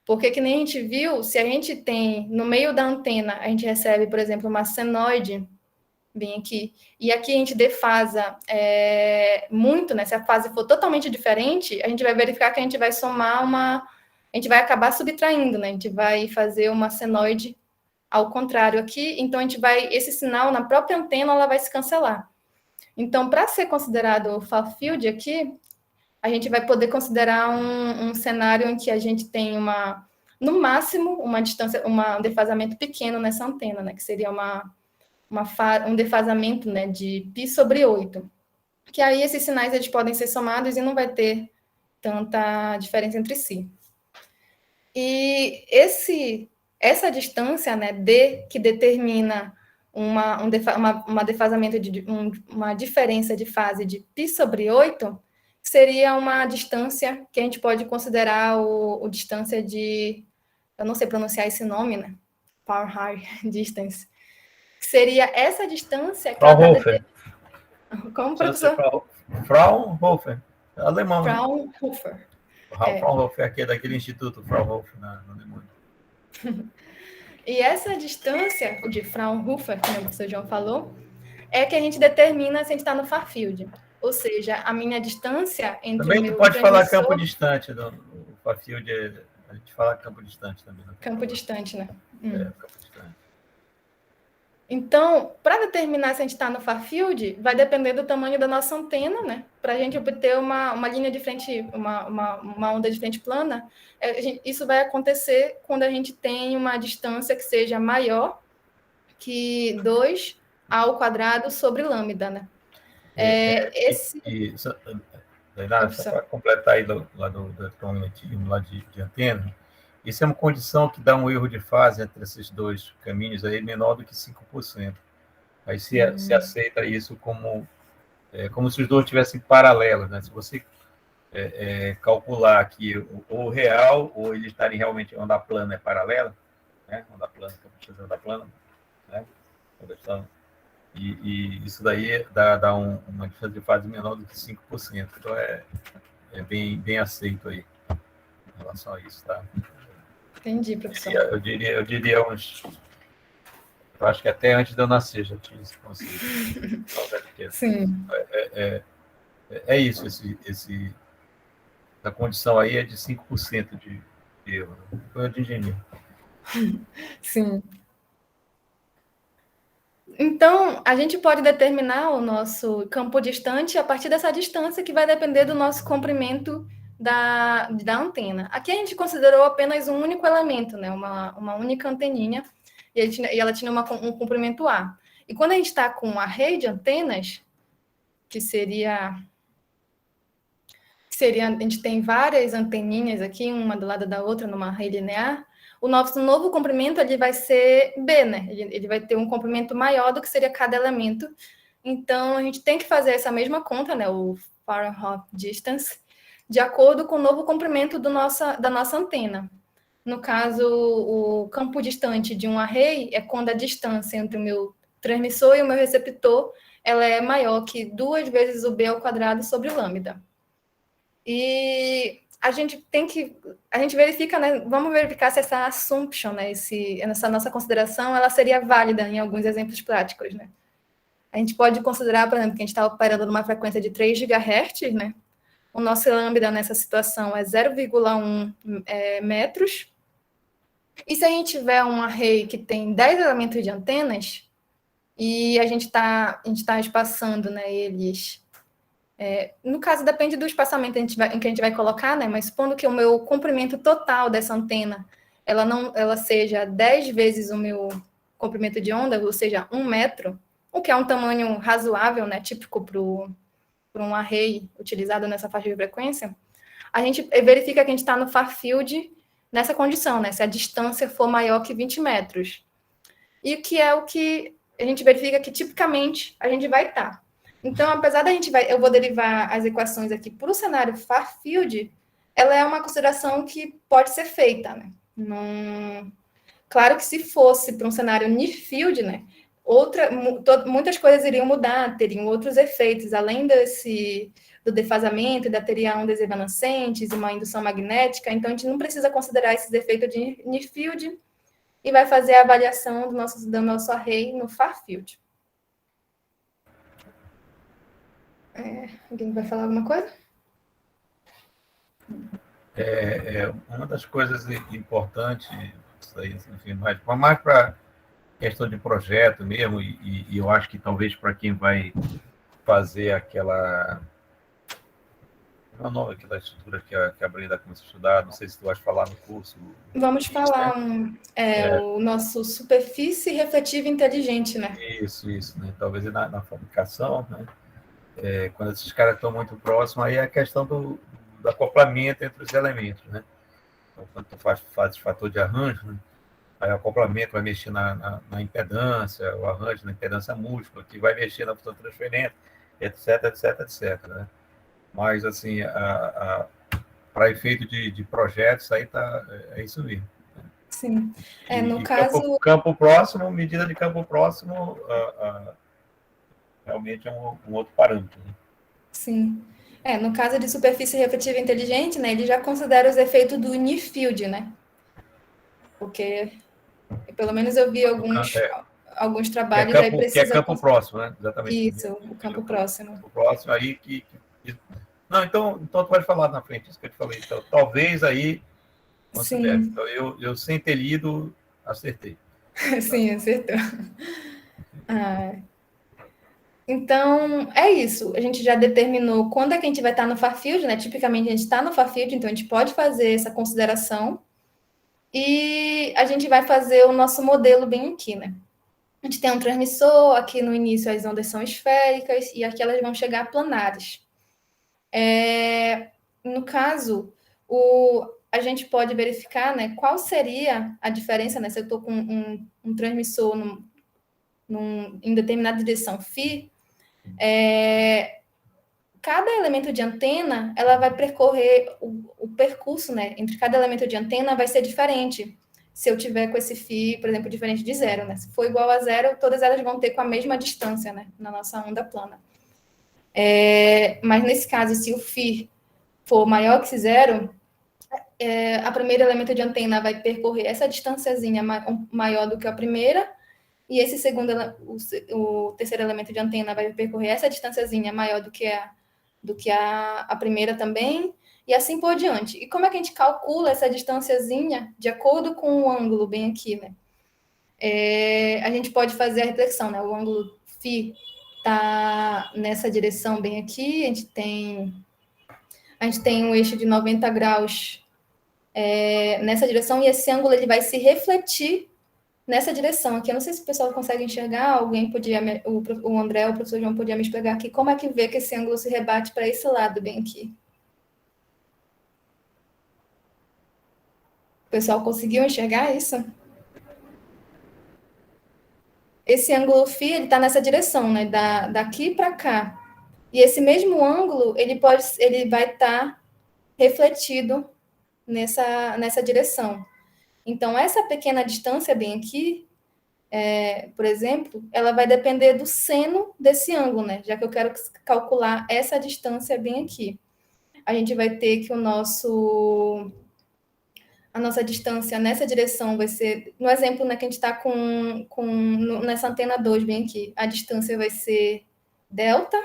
Speaker 1: Porque, que nem a gente viu, se a gente tem, no meio da antena, a gente recebe, por exemplo, uma senoide, bem aqui, e aqui a gente defasa muito, né? Se a fase for totalmente diferente, a gente vai verificar que a gente vai somar a gente vai acabar subtraindo, né? A gente vai fazer uma senoide ao contrário aqui, então esse sinal na própria antena, ela vai se cancelar. Então, para ser considerado o far field aqui, a gente vai poder considerar um cenário em que a gente tem no máximo, uma distância, um defasamento pequeno nessa antena, né? Que seria um defasamento, né, de π sobre 8. Que aí esses sinais eles podem ser somados e não vai ter tanta diferença entre si. E essa distância, né, D, que determina uma defasamento uma diferença de fase de π/8, seria uma distância que a gente pode considerar o distância de, eu não sei pronunciar esse nome, né? Power Distance. Seria essa distância que ela
Speaker 2: Fraunhofer.
Speaker 1: Como, professor?
Speaker 2: Fraunhofer. Alemão.
Speaker 1: Fraunhofer.
Speaker 2: Fraunhofer, aqui é daquele instituto Fraunhofer na Alemanha.
Speaker 1: E essa distância de Fraunhofer, como o professor João falou, é que a gente determina se a gente está no far field. Ou seja, a minha distância entre
Speaker 2: também
Speaker 1: o meu
Speaker 2: tu pode falar
Speaker 1: transmissor...
Speaker 2: campo distante. O far field, a gente fala campo distante também.
Speaker 1: Campo distante, né?
Speaker 2: Campo distante.
Speaker 1: Então, para determinar se a gente está no far field, vai depender do tamanho da nossa antena, né? Para a gente obter uma linha de frente, uma onda de frente plana, isso vai acontecer quando a gente tem uma distância que seja maior que 2 ao quadrado sobre lambda, né?
Speaker 2: Só para completar aí lá do eletromagnetismo, lá de antena, isso é uma condição que dá um erro de fase entre esses dois caminhos aí menor do que 5%. Aí se aceita isso como se os dois estivessem paralelos, né? Se você calcular aqui o real, ou eles estarem realmente onda plana é paralela, né? Onda plana, né? E isso daí dá uma diferença de fase menor do que 5%. Então é bem aceito aí em relação a isso, tá?
Speaker 1: Entendi, professor.
Speaker 2: Eu diria uns... Eu acho que até antes de eu nascer já tinha esse conceito.
Speaker 1: Sim.
Speaker 2: É isso, a condição aí é de 5% de erro. Coisa de engenheiro.
Speaker 1: Sim. Então, a gente pode determinar o nosso campo distante a partir dessa distância que vai depender do nosso comprimento da antena. Aqui a gente considerou apenas um único elemento, né? Uma única anteninha, e ela tinha um comprimento A. E quando a gente está com um array de antenas, que seria... A gente tem várias anteninhas aqui, uma do lado da outra, numa array linear, o nosso novo comprimento ele vai ser B, né? Ele vai ter um comprimento maior do que seria cada elemento. Então, a gente tem que fazer essa mesma conta, né? O Far Distance, de acordo com o novo comprimento da nossa antena. No caso, o campo distante de um array é quando a distância entre o meu transmissor e o meu receptor ela é maior que 2 vezes o B ao quadrado sobre lambda. E a gente verifica, né? Vamos verificar se essa assumption, né? Essa nossa consideração, ela seria válida em alguns exemplos práticos, né? A gente pode considerar, por exemplo, que a gente está operando numa frequência de 3 GHz, né? O nosso lambda nessa situação é 0,1 metros. E se a gente tiver um array que tem 10 elementos de antenas, e a gente tá espaçando, né, eles... no caso, depende do espaçamento em que a gente vai colocar, né? Mas supondo que o meu comprimento total dessa antena ela seja 10 vezes o meu comprimento de onda, ou seja, 1 metro, o que é um tamanho razoável, né? Típico para um array utilizado nessa faixa de frequência, a gente verifica que a gente está no far field nessa condição, né? Se a distância for maior que 20 metros. E que é o que a gente verifica que tipicamente a gente vai estar. Então, apesar eu vou derivar as equações aqui para o cenário far field, ela é uma consideração que pode ser feita, né? Claro que se fosse para um cenário near field, né? Muitas coisas iriam mudar, teriam outros efeitos, além do defasamento, teria ondas evanescentes e uma indução magnética, então a gente não precisa considerar esses efeitos de near field e vai fazer a avaliação do nosso array no far field. Alguém vai falar alguma coisa?
Speaker 2: Uma das coisas importantes, isso aí, enfim, mais para questão de projeto mesmo, e eu acho que talvez para quem vai fazer aquela estrutura que a Brenda começou a estudar, não sei se tu vai falar no curso.
Speaker 1: Vamos falar o nosso superfície refletiva inteligente, né?
Speaker 2: Isso, né? Talvez na fabricação, né? Quando esses caras estão muito próximos, aí é a questão do acoplamento entre os elementos, né? Então, quando tu faz fator de arranjo, né? Aí o acoplamento vai mexer na impedância, o arranjo na impedância múltipla, que vai mexer na função de transferência, etc, etc, etc. Né? Mas, assim, para efeito de projetos, aí é isso mesmo.
Speaker 1: Sim. No
Speaker 2: E
Speaker 1: caso...
Speaker 2: campo próximo, medida de campo próximo, realmente é um outro parâmetro. Né?
Speaker 1: Sim. No caso de superfície refletiva inteligente, né, ele já considera os efeitos do near field, né? Porque, pelo menos eu vi alguns trabalhos aí
Speaker 2: Que é
Speaker 1: precisam...
Speaker 2: campo próximo, né? Exatamente.
Speaker 1: Isso, o campo próximo.
Speaker 2: Campo próximo aí Não, então tu pode falar na frente, isso que eu te falei. Então, talvez aí considere.
Speaker 1: Sim.
Speaker 2: Então, eu sem ter lido, acertei.
Speaker 1: Sim, acertou. Então, é isso. A gente já determinou quando é que a gente vai estar no far field, né? Tipicamente, a gente está no far field, então a gente pode fazer essa consideração. E a gente vai fazer o nosso modelo bem aqui, né? A gente tem um transmissor, aqui no início as ondas são esféricas, e aqui elas vão chegar planares. No caso, a gente pode verificar, né, qual seria a diferença, né? Se eu estou com um transmissor em determinada direção φ, cada elemento de antena, ela vai percorrer o percurso, né, entre cada elemento de antena vai ser diferente. Se eu tiver com esse φ, por exemplo, diferente de zero, né? Se for igual a zero, todas elas vão ter com a mesma distância, né, na nossa onda plana. Mas nesse caso, se o φ for maior que zero, a primeira elemento de antena vai percorrer essa distânciazinha maior do que a primeira, e esse segundo, o terceiro elemento de antena vai percorrer essa distânciazinha maior do que a primeira também, e assim por diante. E como é que a gente calcula essa distânciazinha de acordo com o ângulo bem aqui, né? A gente pode fazer a reflexão, né? O ângulo φ está nessa direção bem aqui, a gente tem um eixo de 90 graus nessa direção, e esse ângulo ele vai se refletir nessa direção aqui. Eu não sei se o pessoal consegue enxergar, alguém podia, o André, o professor João, podia me explicar aqui como é que vê que esse ângulo se rebate para esse lado bem aqui. O pessoal conseguiu enxergar isso? Esse ângulo φ, ele está nessa direção, né? Daqui para cá. E esse mesmo ângulo, ele vai estar refletido nessa direção. Então, essa pequena distância bem aqui, por exemplo, ela vai depender do seno desse ângulo, né? Já que eu quero calcular essa distância bem aqui. A gente vai ter que a nossa distância nessa direção vai ser, no exemplo, né, que a gente está nessa antena 2 bem aqui, a distância vai ser delta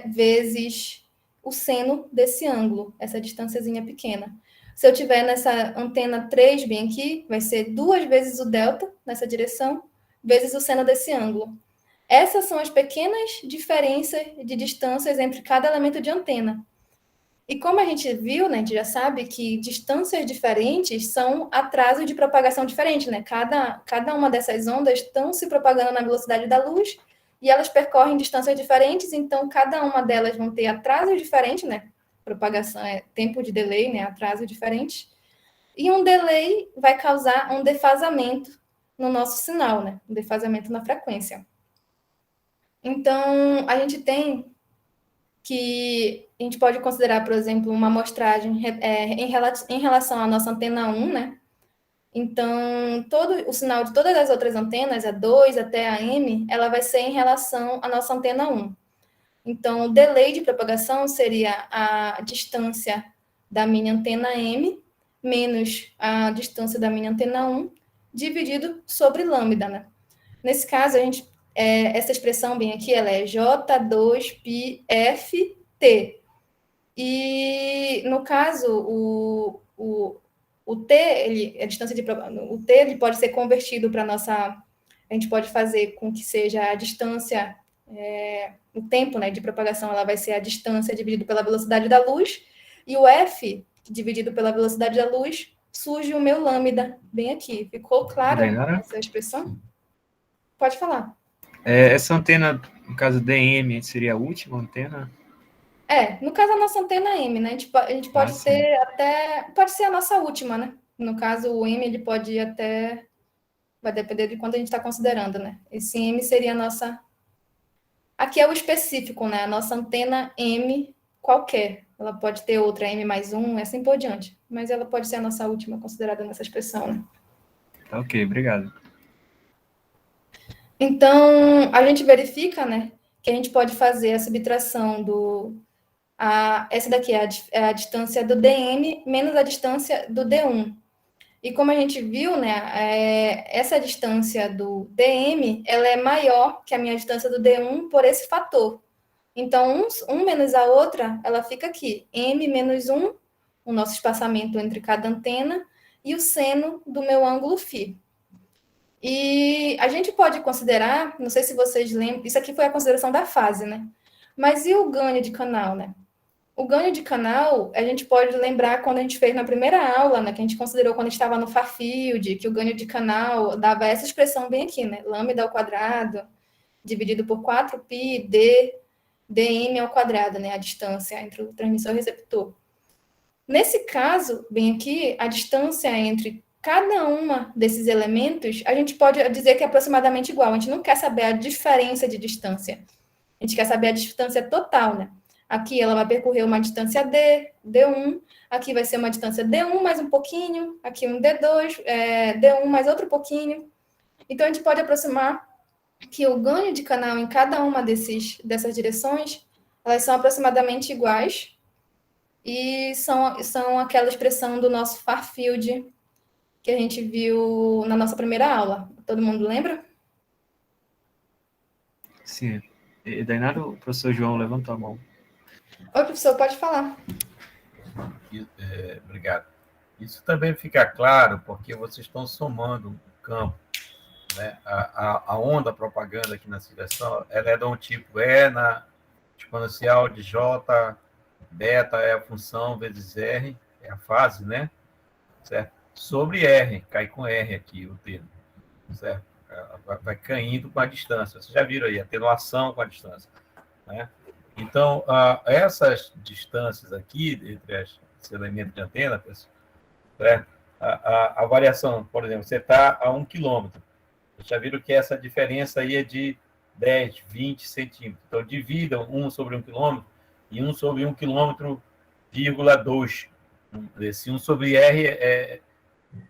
Speaker 1: vezes o seno desse ângulo, essa distânciazinha pequena. Se eu tiver nessa antena 3 bem aqui, vai ser 2 vezes o delta nessa direção, vezes o seno desse ângulo. Essas são as pequenas diferenças de distâncias entre cada elemento de antena. E como a gente viu, né, a gente já sabe que distâncias diferentes são atraso de propagação diferente, né? Cada uma dessas ondas estão se propagando na velocidade da luz e elas percorrem distâncias diferentes, então cada uma delas vão ter atraso diferente, né? Propagação tempo de delay, né? Atraso diferente. E um delay vai causar um defasamento no nosso sinal, né? Um defasamento na frequência. Então, a gente tem que a gente pode considerar, por exemplo, uma amostragem em relação à nossa antena 1, né? Então, todo o sinal de todas as outras antenas, a 2 até a M, ela vai ser em relação à nossa antena 1. Então, o delay de propagação seria a distância da minha antena M menos a distância da minha antena 1, dividido sobre lambda, né? Nesse caso, essa expressão bem aqui, ela é J2πft. E, no caso, o T, a distância o T, ele pode ser convertido para a gente pode fazer com que seja a distância, o tempo, né, de propagação, ela vai ser a distância dividido pela velocidade da luz, e o F, dividido pela velocidade da luz, surge o meu lambda bem aqui. Ficou claro essa expressão? Pode falar.
Speaker 4: Essa antena, no caso DM, seria a última antena?
Speaker 1: No caso, a nossa antena M, né? A gente pode ter até... Pode ser a nossa última, né? No caso, o M, ele pode ir até... Vai depender de quanto a gente está considerando, né? Esse M seria a nossa... Aqui é o específico, né? A nossa antena M qualquer. Ela pode ter outra M mais um, assim por diante. Mas ela pode ser a nossa última considerada nessa expressão, né?
Speaker 4: Ok, obrigado.
Speaker 1: Então, a gente verifica, né, que a gente pode fazer a subtração essa daqui é a distância do DM menos a distância do D1. E como a gente viu, né, essa distância do DM, ela é maior que a minha distância do D1 por esse fator. Então, um menos a outra, ela fica aqui. M menos 1, o nosso espaçamento entre cada antena, e o seno do meu ângulo φ. E a gente pode considerar, não sei se vocês lembram, isso aqui foi a consideração da fase, né? Mas e o ganho de canal, né? O ganho de canal, a gente pode lembrar quando a gente fez na primeira aula, né? Que a gente considerou quando estava no far field, que o ganho de canal dava essa expressão bem aqui, né? Lambda ao quadrado, dividido por 4π dm ao quadrado, né? A distância entre o transmissor e o receptor. Nesse caso, bem aqui, a distância entre cada uma desses elementos, a gente pode dizer que é aproximadamente igual. A gente não quer saber a diferença de distância. A gente quer saber a distância total, né? Aqui ela vai percorrer uma distância D1. Aqui vai ser uma distância D1 mais um pouquinho. Aqui um D2, D1 mais outro pouquinho. Então, a gente pode aproximar que o ganho de canal em cada uma dessas direções, elas são aproximadamente iguais. E são aquela expressão do nosso far field que a gente viu na nossa primeira aula. Todo mundo lembra?
Speaker 4: Sim. E daí nada, o professor João levantou a mão.
Speaker 1: Oi, professor, pode falar.
Speaker 2: Obrigado. Isso também fica claro porque vocês estão somando o campo, né? A onda propaganda aqui nessa direção, ela é de um tipo E na exponencial de J, beta é a função vezes R, é a fase, né? Certo? Sobre R, cai com R aqui o termo, certo? Vai caindo com a distância. Vocês já viram aí, atenuação com a distância, né? Então, essas distâncias aqui, entre esses elementos de antena, pessoal, certo? A variação, por exemplo, você está a 1 quilômetro. Vocês já viram que essa diferença aí é de 10, 20 centímetros. Então, dividam 1 sobre 1 quilômetro e 1 sobre 1 quilômetro, 2. Esse 1 sobre R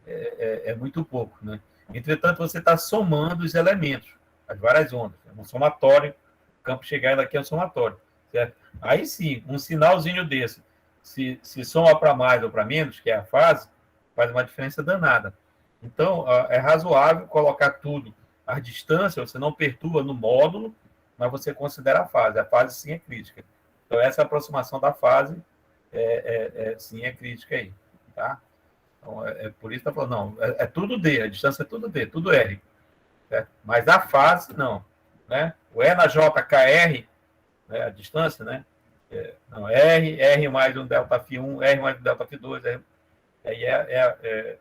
Speaker 2: é muito pouco, né? Entretanto, você está somando os elementos, as várias ondas. É um somatório, o campo chegando aqui é um somatório, certo? Aí sim, um sinalzinho desse, se soma para mais ou para menos, que é a fase, faz uma diferença danada. Então, é razoável colocar tudo à distância, você não perturba no módulo, mas você considera a fase. A fase sim é crítica. Então, essa aproximação da fase sim é crítica aí, tá? Então, por isso que está falando, não, é tudo D, a distância é tudo D, tudo R. Certo? Mas a fase, não. Né? O E na JKR, né, a distância, né? Não, R mais um delta φ1, R mais um delta φ2, aí é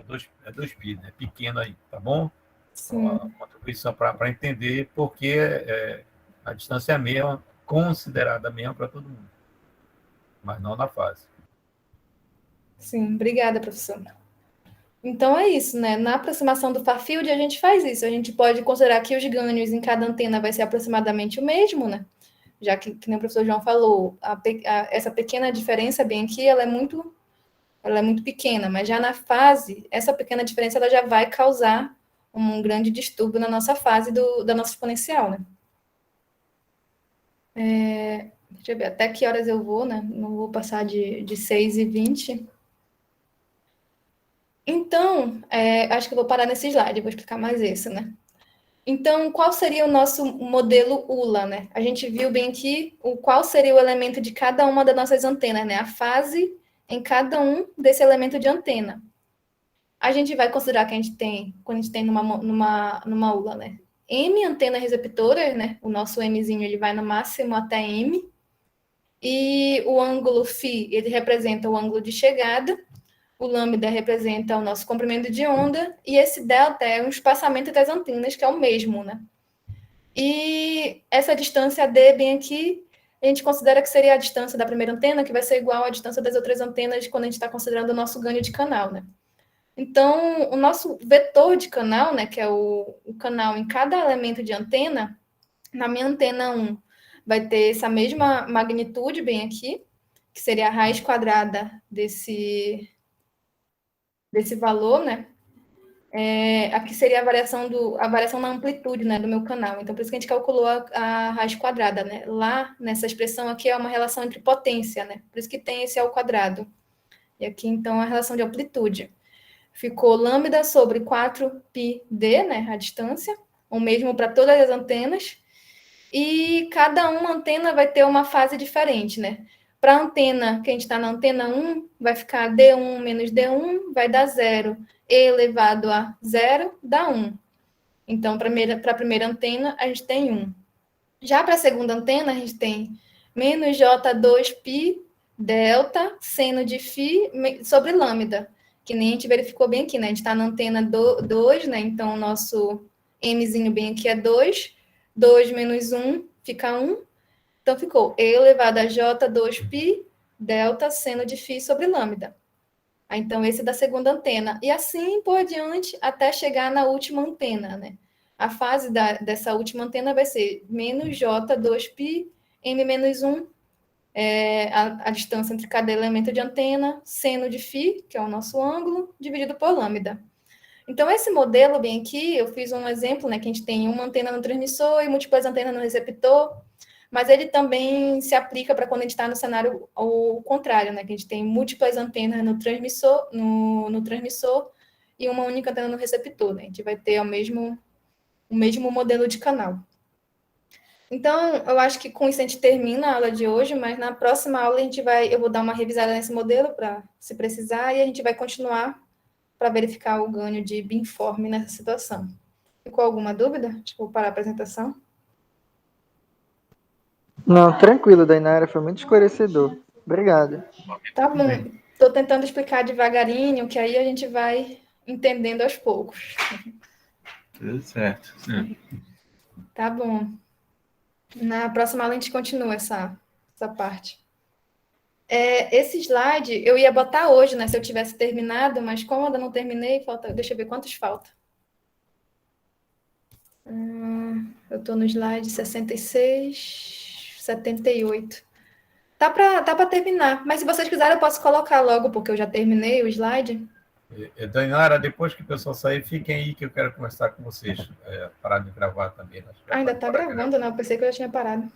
Speaker 2: 2π, né? Pequeno aí, tá bom?
Speaker 1: Sim.
Speaker 2: Uma contribuição para entender porque a distância é a mesma, considerada a mesma para todo mundo, mas não na fase.
Speaker 1: Sim, obrigada, professor. Então é isso, né? Na aproximação do far field, a gente faz isso. A gente pode considerar que os ganhos em cada antena vai ser aproximadamente o mesmo, né? Já que nem o professor João falou, essa pequena diferença bem aqui, ela é muito pequena, mas já na fase, essa pequena diferença ela já vai causar um grande distúrbio na nossa fase da nossa exponencial, né? Deixa eu ver até que horas eu vou, né? Não vou passar de 6h20. Então, acho que eu vou parar nesse slide, vou explicar mais esse, né? Então, qual seria o nosso modelo ULA, né? A gente viu bem aqui qual seria o elemento de cada uma das nossas antenas, né? A fase em cada um desse elemento de antena. A gente vai considerar que quando a gente tem numa ULA, né? M antenas receptoras, né? O nosso Mzinho, ele vai no máximo até M. E o ângulo φ, ele representa o ângulo de chegada. O lambda representa o nosso comprimento de onda, e esse delta é um espaçamento das antenas, que é o mesmo, né? E essa distância D, bem aqui, a gente considera que seria a distância da primeira antena, que vai ser igual à distância das outras antenas quando a gente está considerando o nosso ganho de canal, né? Então, o nosso vetor de canal, né, que é o canal em cada elemento de antena, na minha antena 1, vai ter essa mesma magnitude bem aqui, que seria a raiz quadrada desse valor, né? Aqui seria a variação na amplitude, né, do meu canal. Então, por isso que a gente calculou a raiz quadrada, né? Lá, nessa expressão aqui, é uma relação entre potência, né? Por isso que tem esse ao quadrado. E aqui, então, a relação de amplitude. Ficou lambda sobre 4πd, né, a distância, o mesmo para todas as antenas. E cada uma antena vai ter uma fase diferente, né? Para a antena, que a gente está na antena 1, vai ficar D1 menos D1, vai dar 0. E elevado a 0 dá 1. Então, para a primeira antena, a gente tem 1. Já para a segunda antena, a gente tem menos J2π delta seno de φ sobre lambda, que nem a gente verificou bem aqui, né? A gente está na antena 2, né? Então, o nosso Mzinho bem aqui é 2. 2 menos 1 fica 1. Então, ficou E elevado a J2π delta seno de φ sobre lambda. Então, esse é da segunda antena. E assim por diante, até chegar na última antena, né? A fase dessa última antena vai ser menos J2π, M menos 1, a distância entre cada elemento de antena, seno de φ, que é o nosso ângulo, dividido por lambda. Então, esse modelo bem aqui, eu fiz um exemplo, né, que a gente tem uma antena no transmissor e múltiplas antenas no receptor, mas ele também se aplica para quando a gente está no cenário ao contrário, né, que a gente tem múltiplas antenas no transmissor, no transmissor e uma única antena no receptor, né, a gente vai ter o mesmo modelo de canal. Então, eu acho que com isso a gente termina a aula de hoje, mas na próxima aula eu vou dar uma revisada nesse modelo para se precisar e a gente vai continuar para verificar o ganho de beamforming nessa situação. Ficou alguma dúvida? Tipo, para a apresentação?
Speaker 3: Não, tranquilo, Dainara, foi muito esclarecedor. Obrigado.
Speaker 1: Tá bom. Estou tentando explicar devagarinho, que aí a gente vai entendendo aos poucos.
Speaker 4: Tudo certo.
Speaker 1: Tá bom. Na próxima aula a gente continua essa parte. Esse slide eu ia botar hoje, né? Se eu tivesse terminado, mas como eu ainda não terminei, deixa eu ver quantos falta. Eu estou no slide 66, 78. Tá para terminar, mas se vocês quiserem eu posso colocar logo, porque eu já terminei o slide.
Speaker 2: Dainara, depois que o pessoal sair, fiquem aí que eu quero conversar com vocês. Parar de gravar também.
Speaker 1: Ainda está gravando, né? Eu pensei que eu já tinha parado.